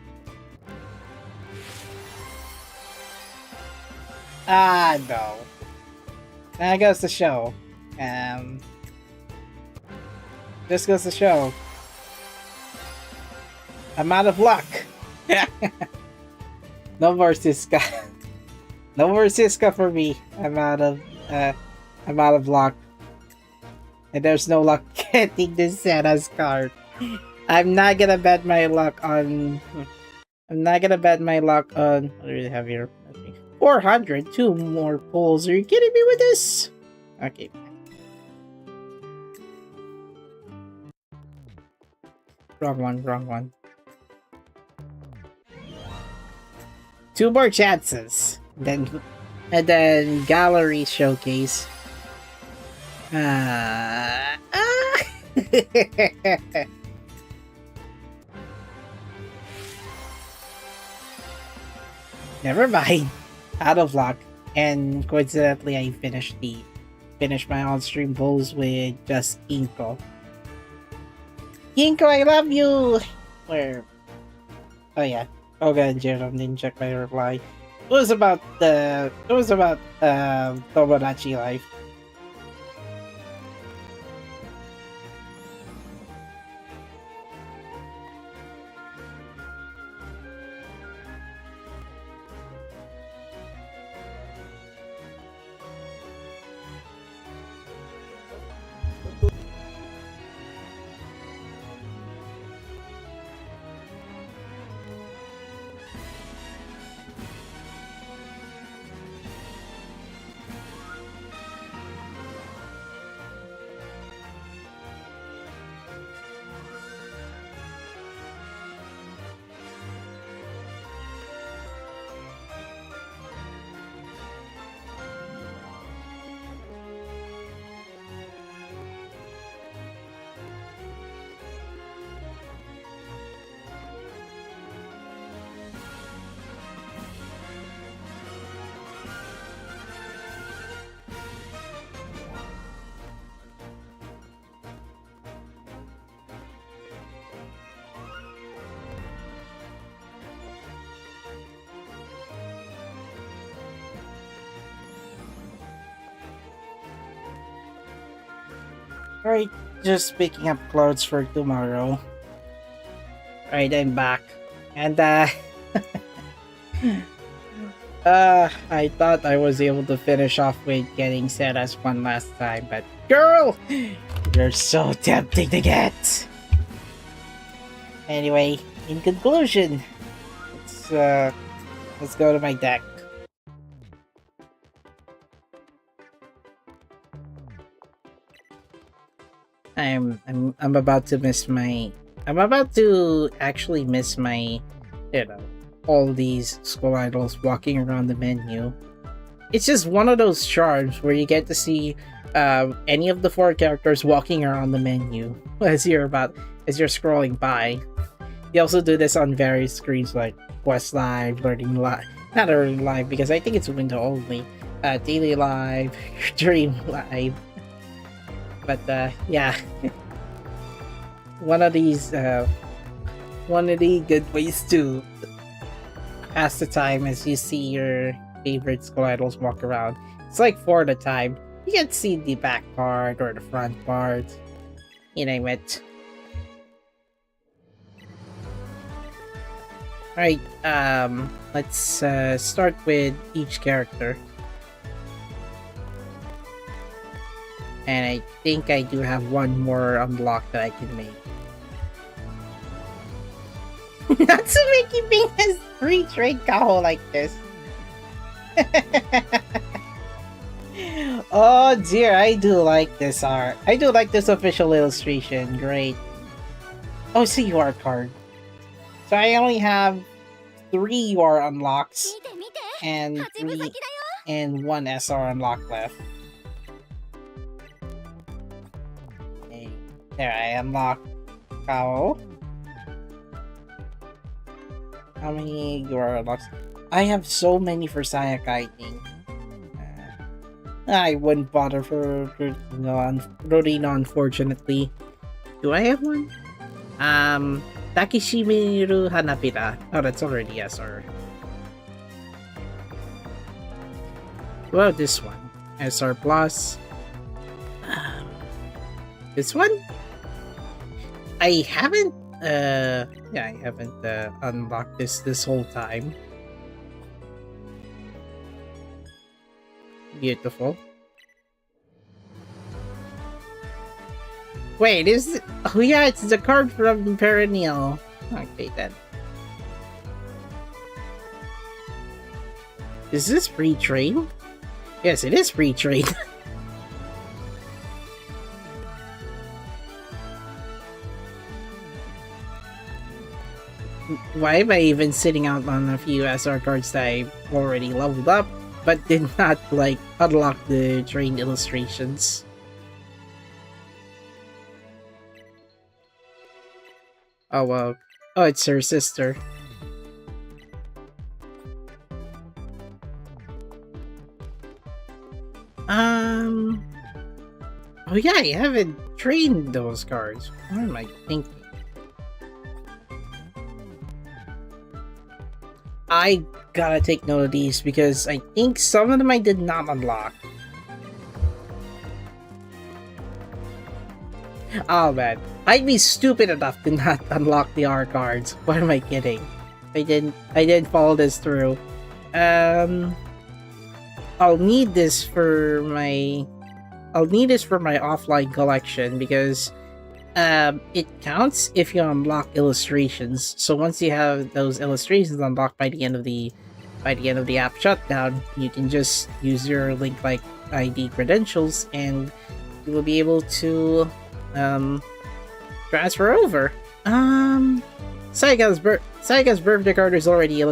Ah, no. That goes to show. Just goes to show. I'm out of luck. No more Siska. No more Siska for me. I'm out of luck. And there's no luck getting this Santa's card. I'm not gonna bet my luck on. What do we have here? 400. 2 more pulls. Are you kidding me with this? Okay. Wrong one. 2 more chances. And then gallery showcase. Never mind. Out of luck. And coincidentally, I finished my on-stream bowls with just Ginkgo. Ginkgo, I love you. Where? Oh yeah. Oga and Jerome didn't check my reply. It was about Tomodachi Life. Alright, just picking up clothes for tomorrow. Alright, I'm back. And I thought I was able to finish off with getting Ceras one last time, but girl, you're so tempting to get. Anyway, in conclusion, let's go to my deck. I'm about to miss my I'm about to actually miss my, all these school idols walking around the menu. It's just one of those charms where you get to see any of the 4 characters walking around the menu as you're scrolling by. You also do this on various screens like Quest Live, Learning Live, not Learning Live because I think it's window only, Daily Live, Dream Live. But yeah, one of the good ways to pass the time as you see your favorite school idols walk around. It's like 4 at a time. You can see the back part or the front part, you name it. Alright, let's start with each character. And I think I do have one more unlocked that I can make. Not to make you being a free trade kaho like this. Oh dear, I do like this art. I do like this official illustration. Great. Oh, it's a UR card. So I only have 3 UR unlocks and 1 SR unlock left. Okay. There, I unlocked Kao. How many UR unlocks? I have so many for Sayakaiting. I wouldn't bother for Rorina, unfortunately. Do I have one? Takishimiru Hanapira. Oh, that's already SR. Well, this one. SR Plus. This one? I haven't, I haven't unlocked this whole time. Beautiful. Wait, is it? Oh yeah, it's the card from Perennial. Okay then. Is this free trade? Yes, it is free trade. Why am I even sitting out on a few SR cards that I already leveled up, but did not, like, unlock the trained illustrations? Oh, well. Oh, it's her sister. Oh yeah, I haven't trained those cards. What am I thinking? I gotta take note of these because I think some of them I did not unlock. Oh man, I'd be stupid enough to not unlock the R cards. What am I kidding? I didn't follow this through. I'll need this for my offline collection because it counts if you unlock illustrations. So once you have those illustrations unlocked by the end of the app shutdown, you can just use your link like ID credentials and you will be able to transfer over. Saiga's birthday card is already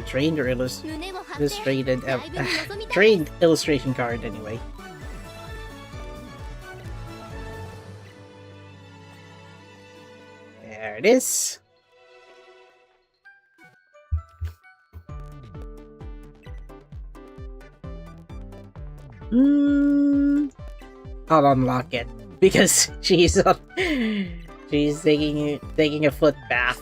trained or illustrated trained illustration card anyway. There it is. I'll unlock it because she's taking a foot bath.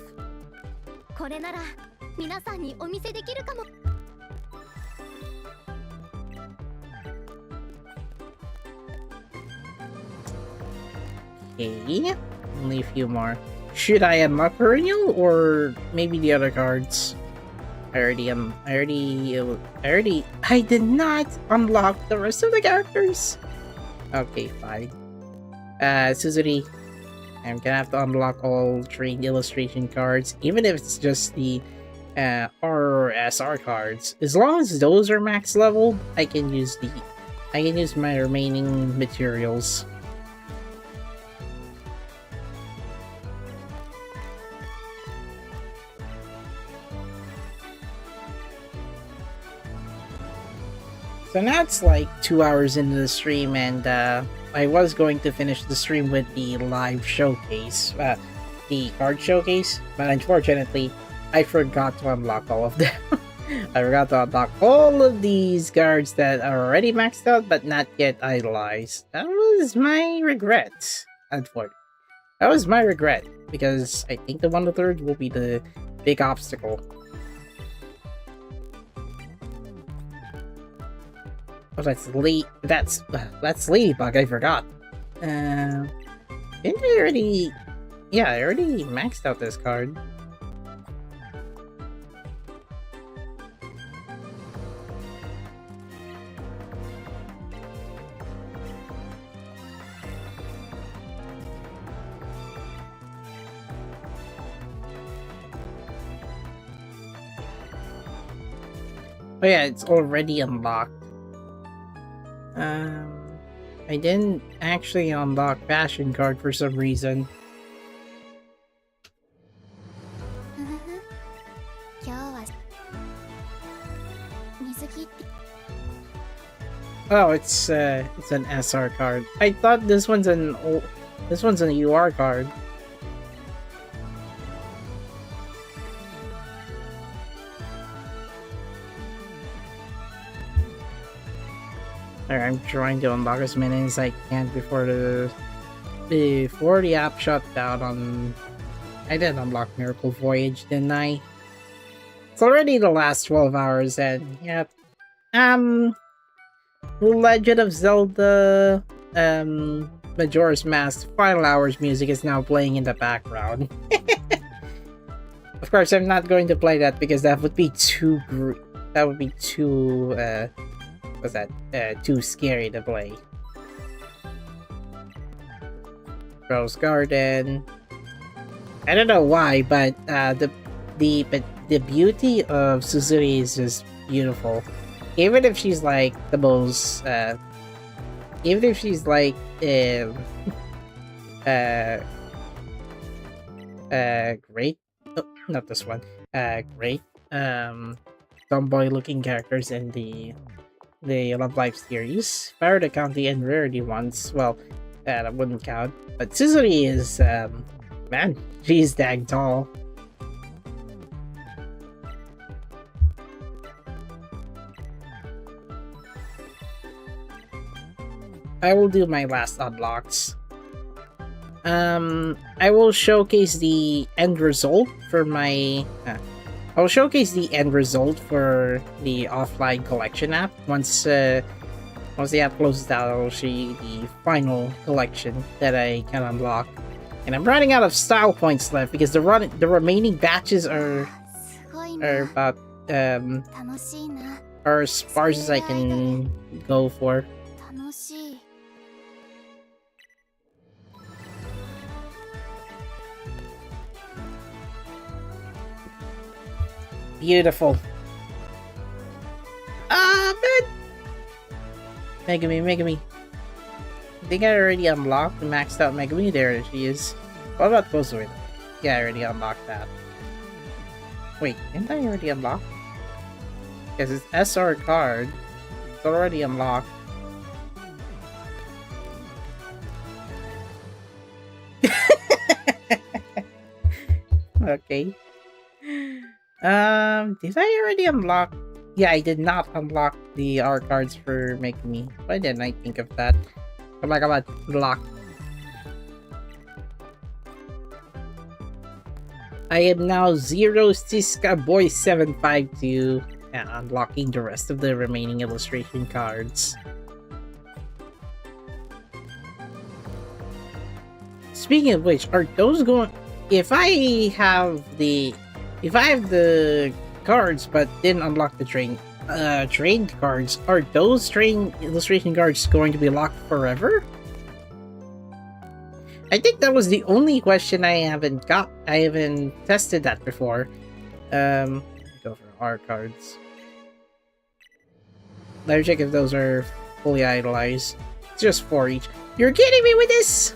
Okay, only a few more. Should I unlock Perennial or maybe the other cards? I did not unlock the rest of the characters. Okay, fine. Suzuri, I'm gonna have to unlock all trained illustration cards, even if it's just the or SR cards. As long as those are max level, I can use my remaining materials. So now it's like 2 hours into the stream, and I was going to finish the stream with the live showcase, the card showcase, but unfortunately, I forgot to unlock all of them. I forgot to unlock all of these cards that are already maxed out, but not yet idolized. That was my regret, unfortunately. That was my regret, because I think the 1/3 will be the big obstacle. Oh, that's Ladybug, I forgot. Didn't I already... Yeah, I already maxed out this card. Oh yeah, it's already unlocked. I didn't actually unlock Passion card for some reason. Oh, it's an SR card. I thought this one's an UR card. I'm trying to unlock as many as I can before the app shut down on... I did unlock Miracle Voyage, didn't I? It's already the last 12 hours, and yeah. Legend of Zelda, Majora's Mask Final Hours music is now playing in the background. Of course, I'm not going to play that because that would be too too scary to play. Rose Garden. I don't know why, but the beauty of Suzuri is just beautiful. Even if she's like the most, even if she's like, great. Oh, not this one. Great. Tomboy-looking characters in the Love Life series. If I were to count the end rarity ones, well, that wouldn't count. But Suzuri is, man, she's dang tall. I will do my last unlocks. I will showcase the end result for my... I'll showcase the end result for the offline collection app. Once the app closes out, I'll show you the final collection that I can unlock. And I'm running out of style points left because the remaining batches are about are as sparse as I can go for. Beautiful. Ah, man! Megami. I think I already unlocked the maxed out Megami. There she is. What about Kozurin? Yeah, I already unlocked that. Wait, didn't I already unlock? Because it's SR card. It's already unlocked. Okay. Did I already unlock? Yeah, I did not unlock the R cards for Make Me. Why didn't I think of that? Come on, lock. I am now Zero Siska Boy 752, unlocking the rest of the remaining illustration cards. Speaking of which, are those going... If I have the cards but didn't unlock the trained cards, are those trained illustration cards going to be locked forever? I think that was the only question I haven't tested that before. art cards. Let me check if those are fully idolized. It's just 4 each. You're kidding me with this?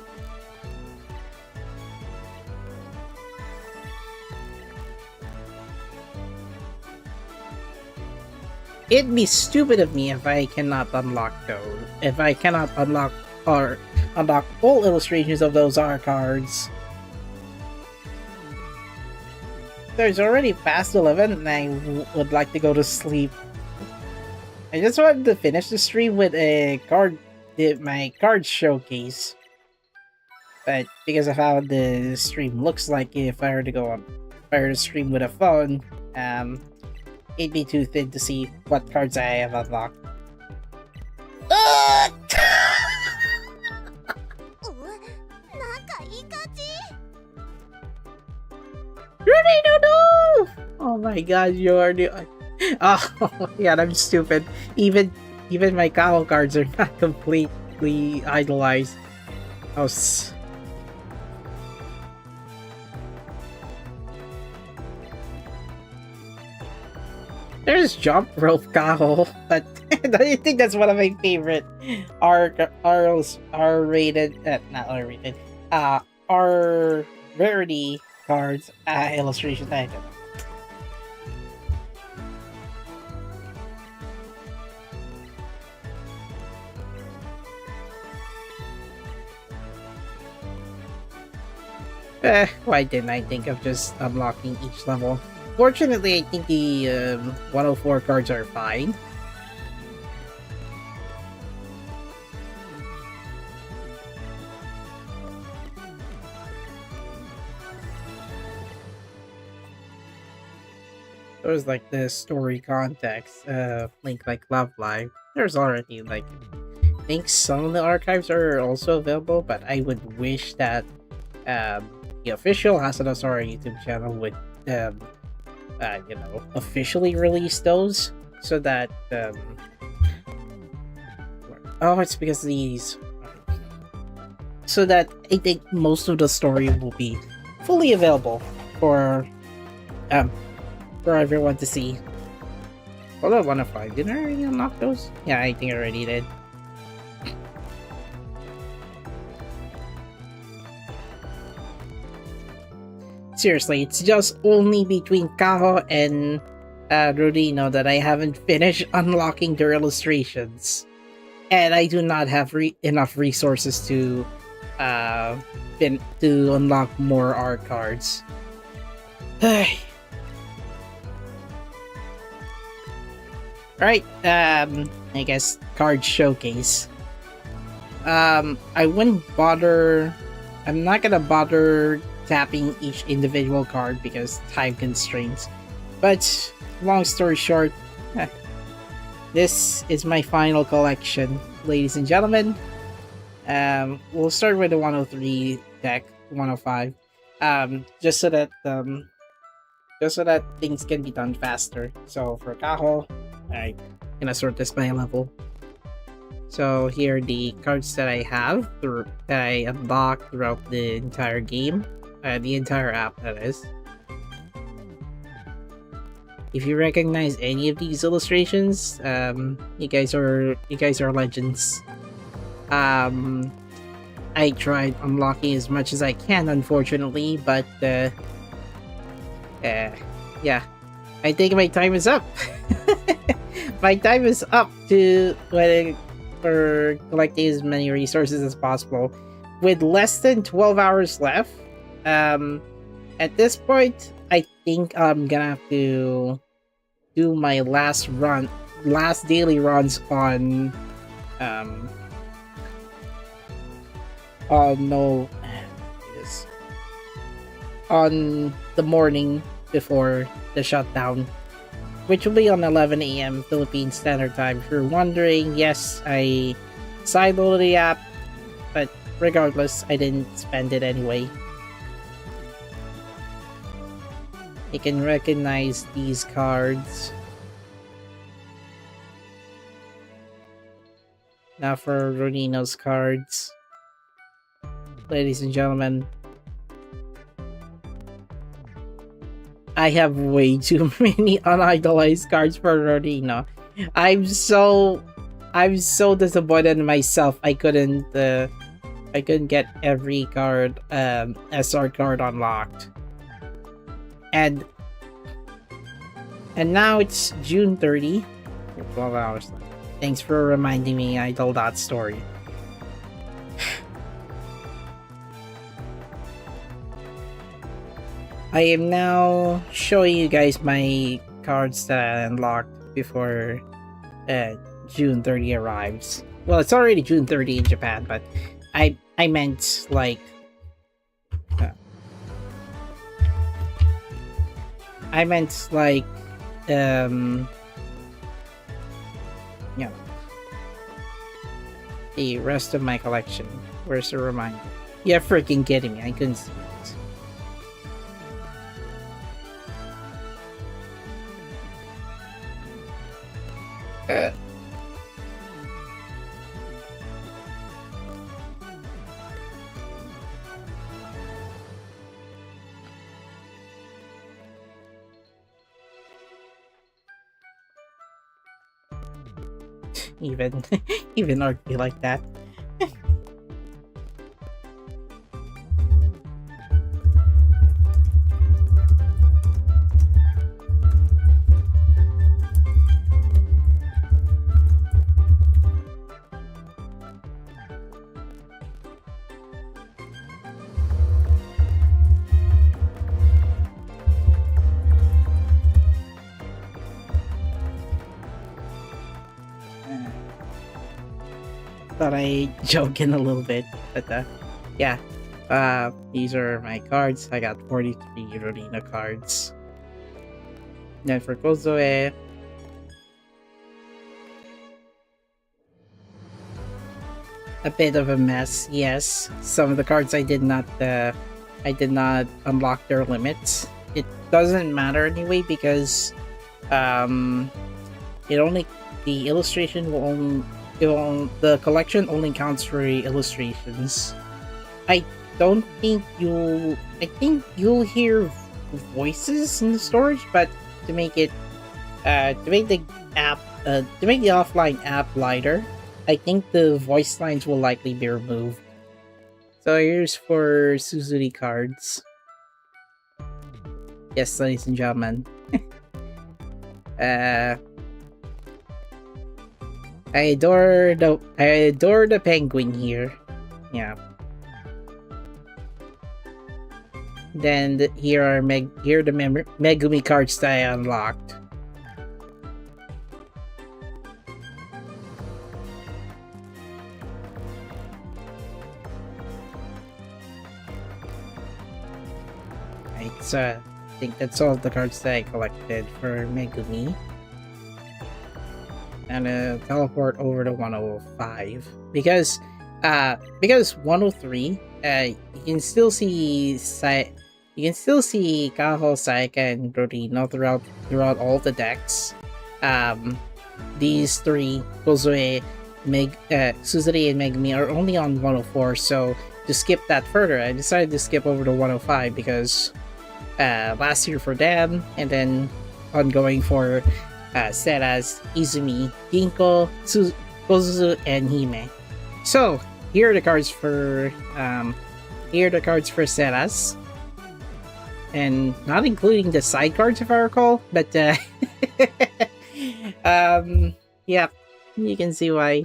It'd be stupid of me if I cannot unlock those. If I cannot unlock or unlock all illustrations of those art cards. There's already past 11 and I would like to go to sleep. I just wanted to finish the stream with a card, my card showcase. But because of how the stream looks like, if I were to go on, if I were to stream with a phone, it'd be too thin to see what cards I have unlocked. Rudy, no! Oh my god, you are the... Oh yeah, I'm stupid. Even my Kao cards are not completely idolized. Oh, there's Jump Rope Kao, but I think that's one of my favorite R-rated, not R-rated, R rarity cards, illustration item. Why didn't I think of just unlocking each level? Fortunately, I think the 104 cards are fine. There's like the story context, link like Love Live. There's already like, I think some of the archives are also available, but I would wish that the official Hasadasara YouTube channel would you know, officially release those so that oh, it's because these, so that I think most of the story will be fully available for everyone to see. Hold on, 105. Did I already unlock those? Yeah, I think I already did. Seriously, it's just only between Kaho and Rodino that I haven't finished unlocking their illustrations. And I do not have enough resources to unlock more art cards. Alright, I guess card showcase. I wouldn't bother. I'm not gonna bother tapping each individual card because time constraints. But long story short, this is my final collection, ladies and gentlemen. We'll start with the 103 deck, 105. Just so that things can be done faster. So for Kaho, I'm gonna sort this by level. So here are the cards that I have that I unlocked throughout the entire game, the entire app, that is. If you recognize any of these illustrations, you guys are legends. I tried unlocking as much as I can, unfortunately, but yeah, I think my time is up. My time is up for collecting as many resources as possible. With less than 12 hours left, at this point, I think I'm gonna have to do my last daily runs on on the morning before the shutdown, which will be on 11 a.m. Philippine Standard Time. If you're wondering, yes, I sideloaded the app, but regardless, I didn't spend it anyway. You can recognize these cards. Now for Ronino's cards. Ladies and gentlemen. I have way too many unidolized cards for Rodino. I'm so I'm so disappointed in myself. I couldn't get every card SR card unlocked. And now it's June 30. 12 hours left. Thanks for reminding me I told that story. I am now showing you guys my cards that I unlocked before June 30 arrives. Well, it's already June 30 in Japan, but I meant like yeah, the rest of my collection. Where's the reminder? You're freaking kidding me. I couldn't see it. Even even art be like that. Thought I joking a little bit, but yeah. These are my cards. I got 43 Rodino cards. Then for Kozoe, a bit of a mess. Yes, some of the cards I did not unlock their limits. It doesn't matter anyway because it only the illustration will only the collection only counts for illustrations. I think you'll hear voices in the storage, but to make it to make the offline app lighter, I think the voice lines will likely be removed. So here's for Suzuri cards. Yes, ladies and gentlemen. I adore the penguin here. Yeah. Then here are the Megumi cards that I unlocked. Right, so I think that's all the cards that I collected for Megumi. And teleport over to 105 because 103 you can still see Kaho, Saika, and Rodino throughout all the decks. These three, Kozue, Suzuri, and Megumi, are only on 104, so to skip that further, I decided to skip over to 105 because last year for them, and then ongoing for Seras, Izumi, Ginko, Kozuzu, and Hime. So here are the cards for Seras, and not including the side cards if I recall. But yeah, you can see why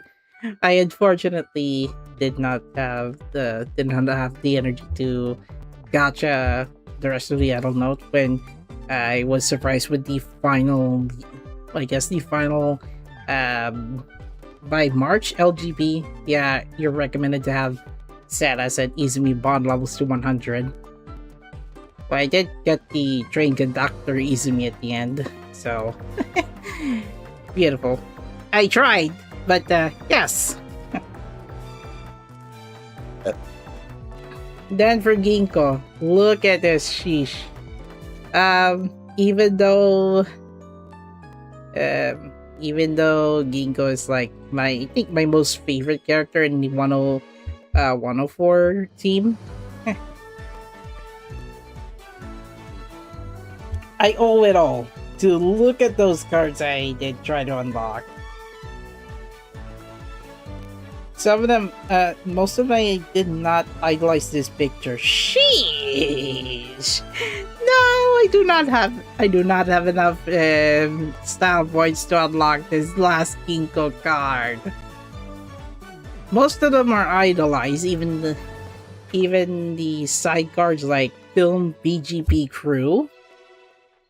I unfortunately did not have the energy to gacha the rest of the Adult Note when I was surprised with the final. I guess the final by March LGB, yeah, you're recommended to have Seras and Izumi bond levels to 100. But I did get the train conductor Izumi at the end, so beautiful. I tried, but yes. Then for Ginko, look at this, sheesh. Even though Ginko is like I think my most favorite character in the 104 team. I owe it all to look at those cards I did try to unlock. Some of them, most of them I did not idolize this picture. Sheesh! No, I do not have enough style points to unlock this last Ginkgo card. Most of them are idolized, even the side cards like Film BGP Crew,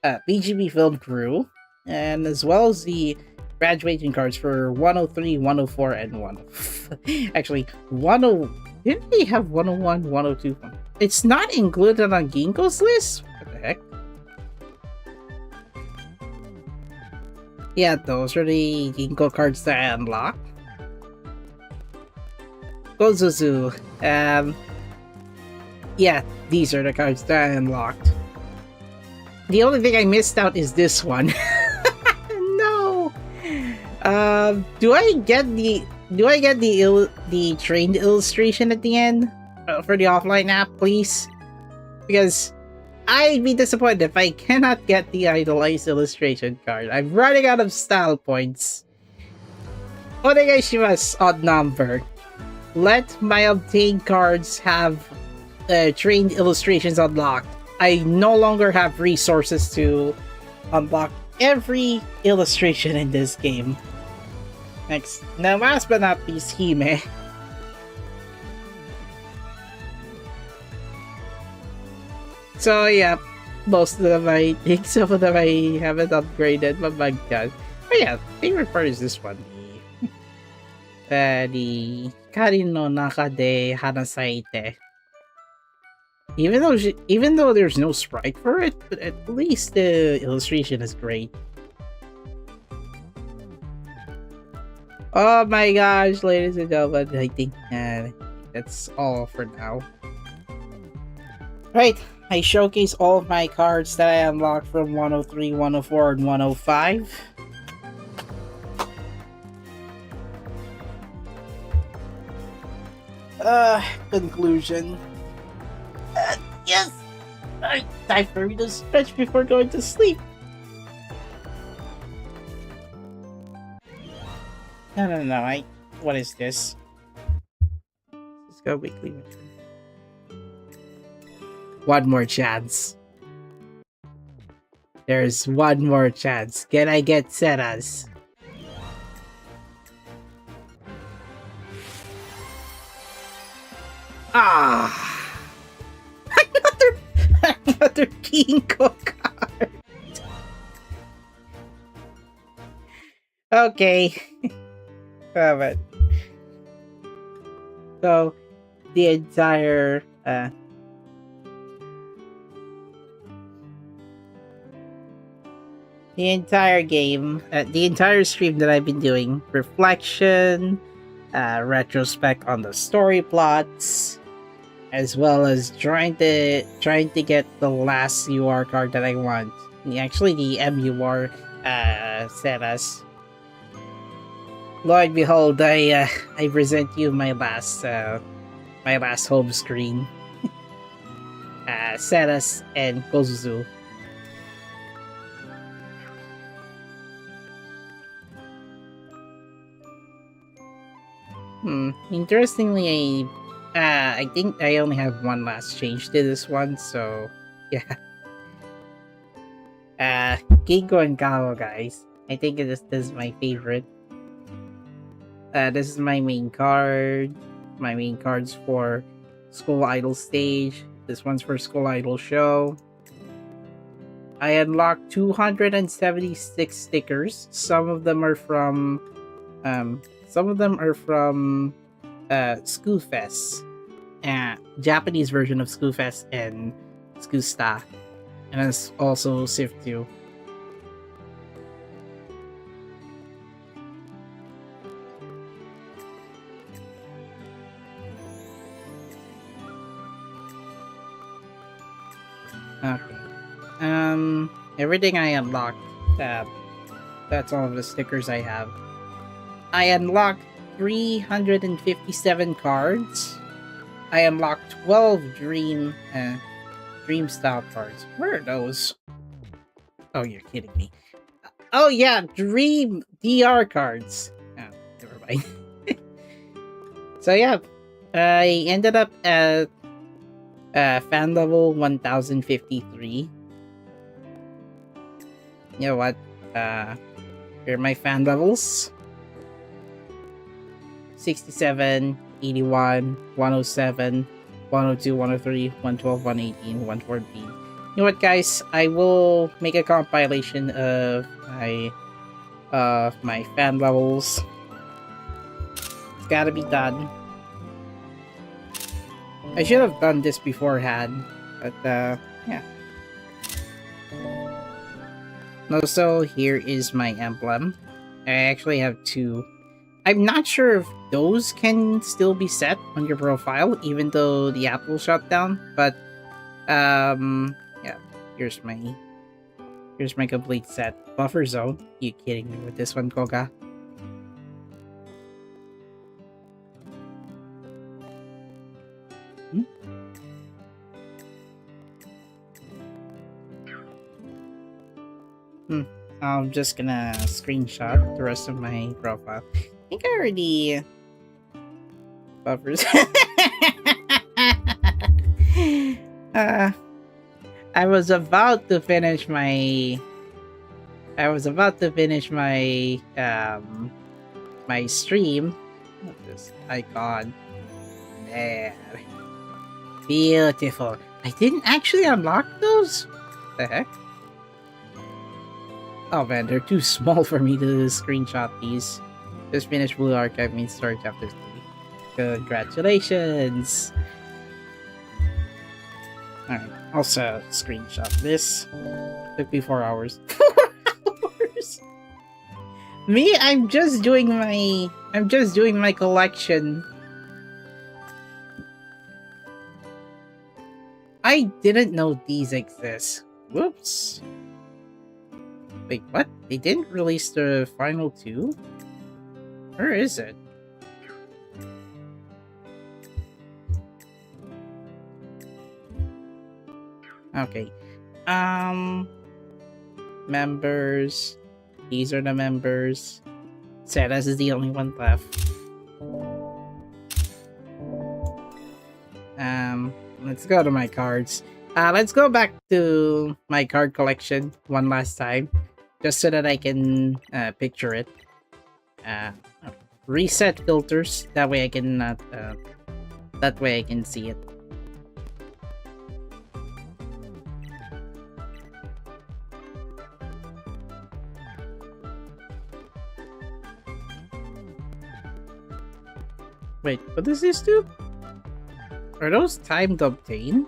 BGP Film Crew, and as well as the graduation cards for 103, 104, and 105. Actually, 10 didn't they have 101, 102? It's not included on Ginkgo's list? What the heck? Yeah, those are the Ginkgo cards that I unlocked. Gozuzu. Yeah, these are the cards that I unlocked. The only thing I missed out is this one. No. Do I get the trained illustration at the end for the offline app, please? Because I'd be disappointed if I cannot get the idolized illustration card. I'm running out of style points. Onegaishimasu, odd number. Let my obtained cards have trained illustrations unlocked. I no longer have resources to unlock every illustration in this game. Next, now last but not least, Hime. So yeah, most of them I think, some of them I haven't upgraded, but my god. But yeah, favorite part is this one. The Karin no Naka de Hanasaite. Even though there's no sprite for it, but at least the illustration is great. Oh my gosh, ladies and gentlemen, I think that's all for now. Right, I showcase all of my cards that I unlocked from 103, 104, and 105. Conclusion. Yes! Time for me to stretch before going to sleep. No, what is this? Let's go weekly. One more chance. There's one more chance. Can I get Seras? Ah! Another Ginkgo card. Okay. But so the entire game, the entire stream that I've been doing, reflection, retrospect on the story plots, as well as trying to get the last UR card that I want. Actually, the MUR Seras. Lo and behold, I present you my last home screen. Seras and Kozuzu. Interestingly, I think I only have one last change to this one, so yeah. Ginkgo and Kao, guys. I think this is my favorite. This is my main card. My main cards for School Idol stage. This one's for School Idol show. I unlocked 276 stickers. Some of them are from Schoolfest. Japanese version of Schoolfest and Schoosta. And it's also Civ 2. Okay. Everything I unlocked. That's all of the stickers I have. I unlocked 357 cards. I unlocked 12 Dream style cards. Where are those? Oh, you're kidding me. Oh yeah, Dream DR cards. Oh, never mind. So yeah, I ended up at fan level 1053. You know what? Here are my fan levels: 67, 81, 107, 102, 103, 112, 118, 114. You know what, guys? I will make a compilation of my fan levels. It's gotta be done. I should have done this beforehand, but yeah. Also, here is my emblem. I actually have two. I'm not sure if those can still be set on your profile, even though the app will shut down. But yeah. Here's my complete set. Buffer zone. You kidding me with this one, Koga? I'm just gonna screenshot the rest of my profile. I think I already buffers. I was about to finish my my stream. What's this icon? There. Beautiful. I didn't actually unlock those? The heck? Oh man, they're too small for me to screenshot these. Just finished Blue Archive means start chapter 3. Congratulations! Alright, also screenshot this. Took me 4 hours. 4 hours! Me, I'm just doing my collection. I didn't know these exist. Whoops. Wait, what? They didn't release the final 2? Where is it? Okay. Members. These are the members. Ceres is the only one left. Let's go to my cards. Let's go back to my card collection one last time. Just so that I can picture it. Reset filters. That way I can that way I can see it. Wait, what does this do? Are those timed obtain?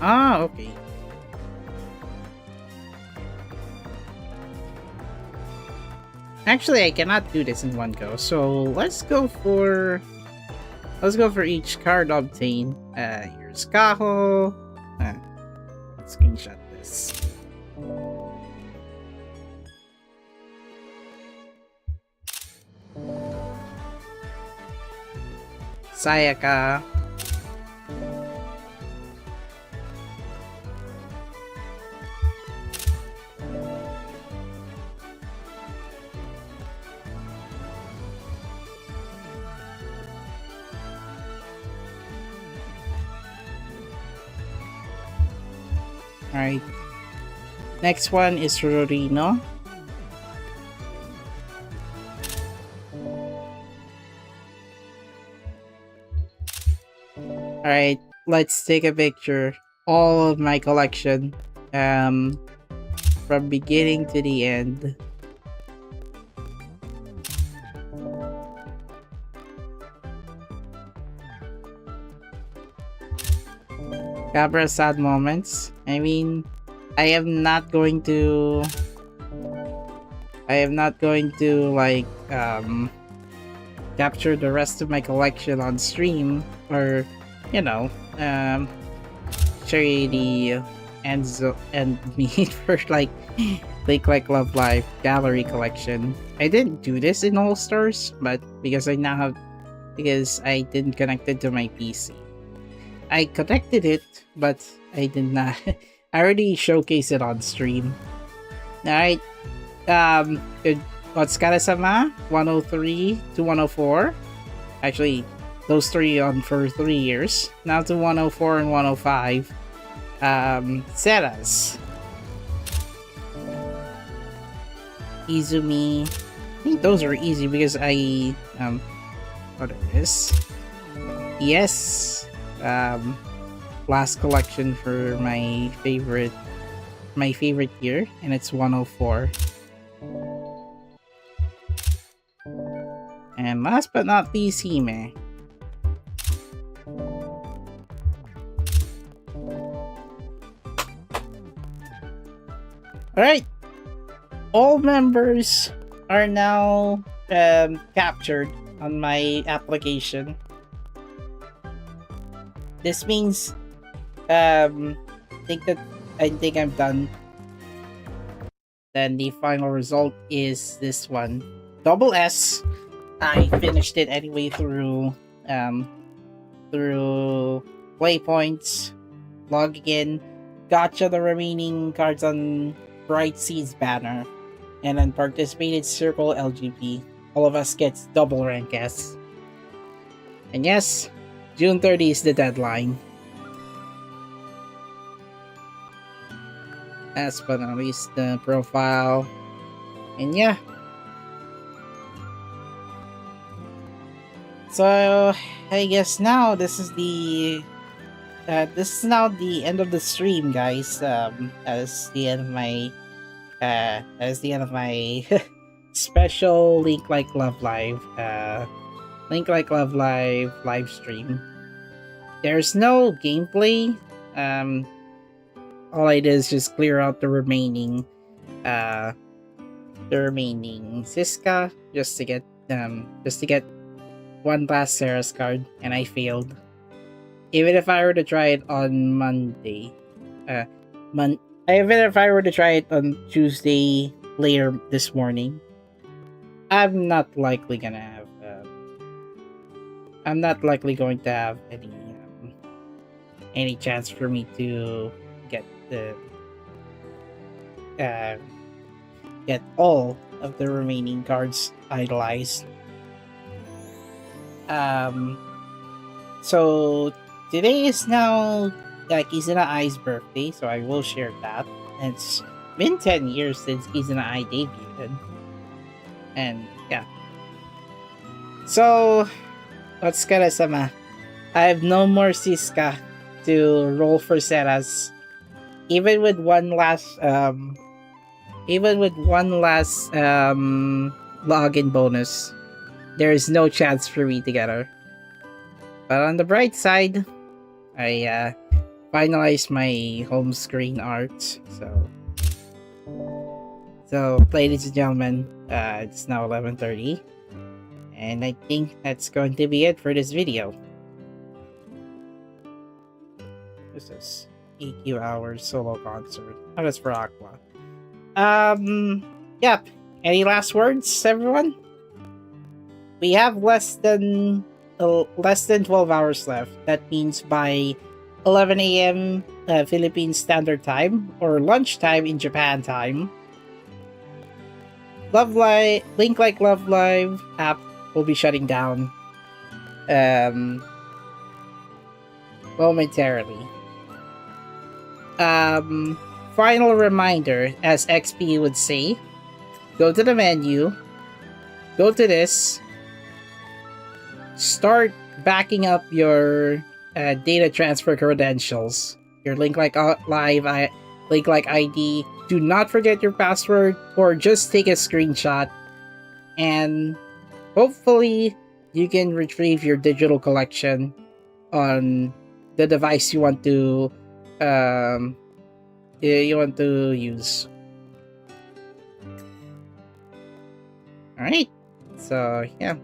Ah, okay. Actually, I cannot do this in one go, so let's go for each card obtain. Here's Kaho. Let's screenshot this. Sayaka. Alright. Next one is Rorino. Alright, let's take a picture. All of my collection. From beginning to the end. Cabra sad moments. I mean, I am not going to like capture the rest of my collection on stream, or you know, show the end meet for like Like Love Live gallery collection. I didn't do this in All Stars, but because I didn't connect it to my PC. I connected it, but I did not. I already showcased it on stream. Alright. Good. Otsukare-sama, 103 to 104. Actually, those three on for 3 years. Now to 104 and 105. Seras. Izumi. I think those are easy because I what it is. Yes. Last collection for my favorite year, and it's 104. And last but not least, Hime. Alright. All members are now captured on my application. This means I think I'm done. Then the final result is this one. Double S. I finished it anyway through waypoints, logging in, gotcha the remaining cards on Bright Seeds banner, and then participated circle LGP. All of us gets double rank S. And yes, June 30 is the deadline. Last but not least, the profile. And yeah. So I guess now this is now the end of the stream, guys. As the end of my special Link Like Love Live live stream. There's no gameplay. All I did is just clear out the remaining Siska just to get one last Sarah's card, and I failed. Even if I were to try it on Monday, even if I were to try it on Tuesday later this morning, I'm not likely going to have any chance for me to get all of the remaining cards idolized. So today is now Kizuna Ai's birthday, so I will share that. And it's been 10 years since Kizuna Ai debuted. And yeah. So, Otsukare-sama. I have no more Siska to roll for Seras. Even with one last login bonus, there is no chance for me to get her. But on the bright side, I finalized my home screen art. So ladies and gentlemen, it's now 11:30, and I think that's going to be it for this video. This is EQ Hours solo concert. Oh, that's for Aqua. Yep. Any last words, everyone? We have less than 12 hours left. That means by 11 a.m. Philippine Standard Time, or lunchtime in Japan time, Link Like Love Live app will be shutting down momentarily. Final reminder, as XP would say, go to the menu, go to this, start backing up your data transfer credentials, your Link Like Live Link Like ID. Do not forget your password, or just take a screenshot, and hopefully you can retrieve your digital collection on the device you want to use. Alright, so yeah,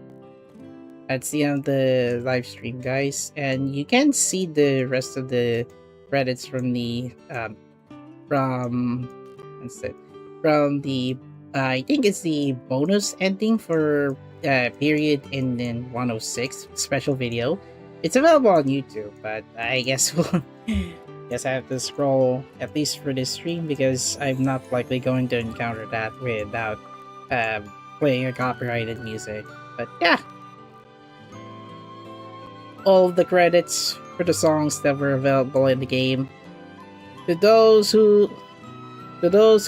that's the end of the live stream, guys, and you can see the rest of the credits from the I think it's the bonus ending for period in 106 special video. It's available on YouTube, but I guess we'll guess I have to scroll at least for this stream because I'm not likely going to encounter that without playing a copyrighted music. But yeah, all the credits for the songs that were available in the game. To those who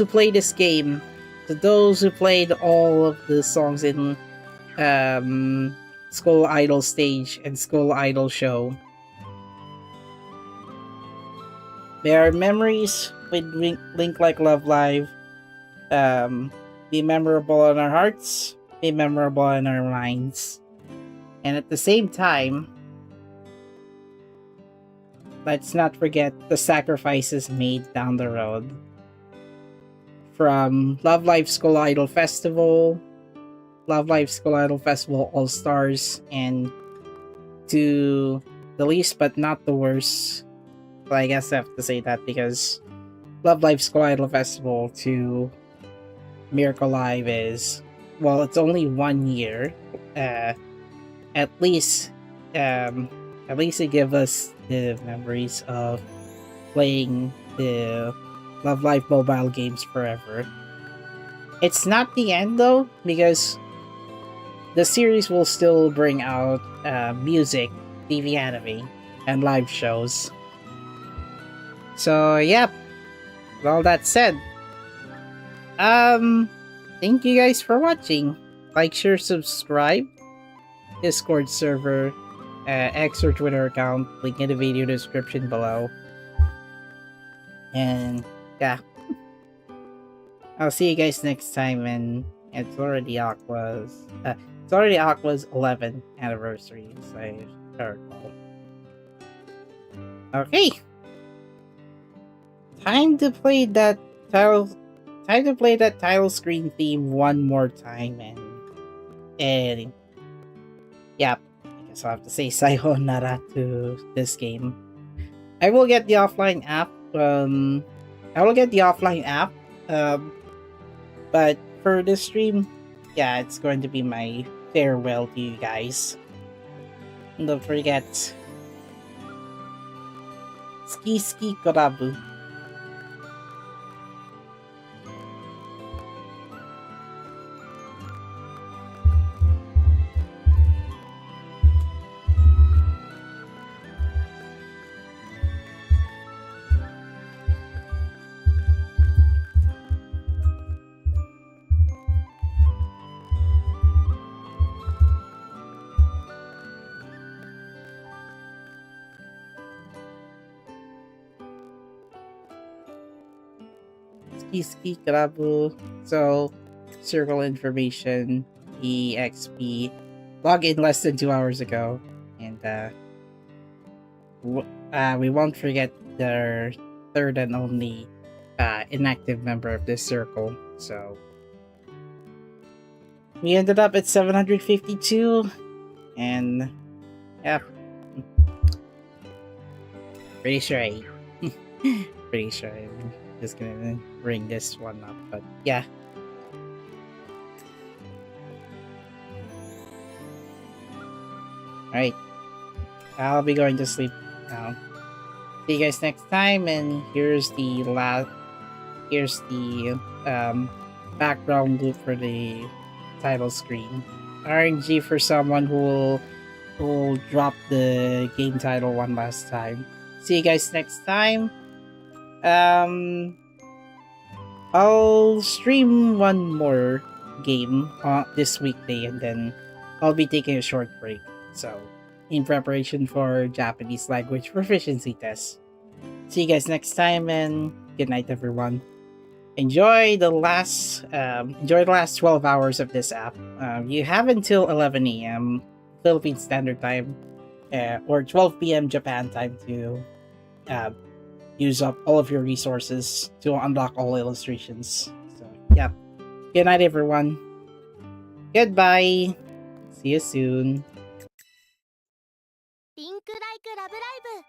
play this game, to those who played all of the songs in Skull Idol Stage and Skull Idol Show. There are memories with Link Like Love Live. Be memorable in our hearts, be memorable in our minds. And at the same time, let's not forget the sacrifices made down the road. From Love Live Skull Idol Festival, Love Live Skull Idol Festival All Stars, and to the least but not the worst. Well, I guess I have to say that because Love Live Skull Idol Festival to Miracle Live is, well, it's only 1 year. At least it gives us the memories of playing the Love Live mobile games forever. It's not the end though, because the series will still bring out music, TV anime, and live shows. So yeah, with all that said, thank you guys for watching. Like, share, subscribe. Discord server, X or Twitter account, link in the video description below. And yeah, I'll see you guys next time. And it's already Aqua's 11th anniversary, as I recall. Okay, time to play that title screen theme one more time, and yeah, I guess I'll have to say sayonara to this game. I will get the offline app. But for this stream, yeah, it's going to be my farewell to you guys. And don't forget, ski ski korabu. Ski Krabu. So, circle information, EXP. Log in less than 2 hours ago. And we won't forget the third and only inactive member of this circle. So, we ended up at 752. And yeah, pretty sure I'm just gonna bring this one up, but yeah. Alright, I'll be going to sleep now. See you guys next time, and here's the background loop for the title screen. RNG for someone who will drop the game title one last time. See you guys next time. I'll stream one more game this weekday, and then I'll be taking a short break. So, in preparation for Japanese language proficiency tests. See you guys next time, and good night, everyone. Enjoy the last 12 hours of this app. You have until 11 a.m. Philippine Standard Time, or 12 p.m. Japan time to use up all of your resources to unlock all illustrations. So yeah, good night, everyone. Goodbye. See you soon. Link like Love Live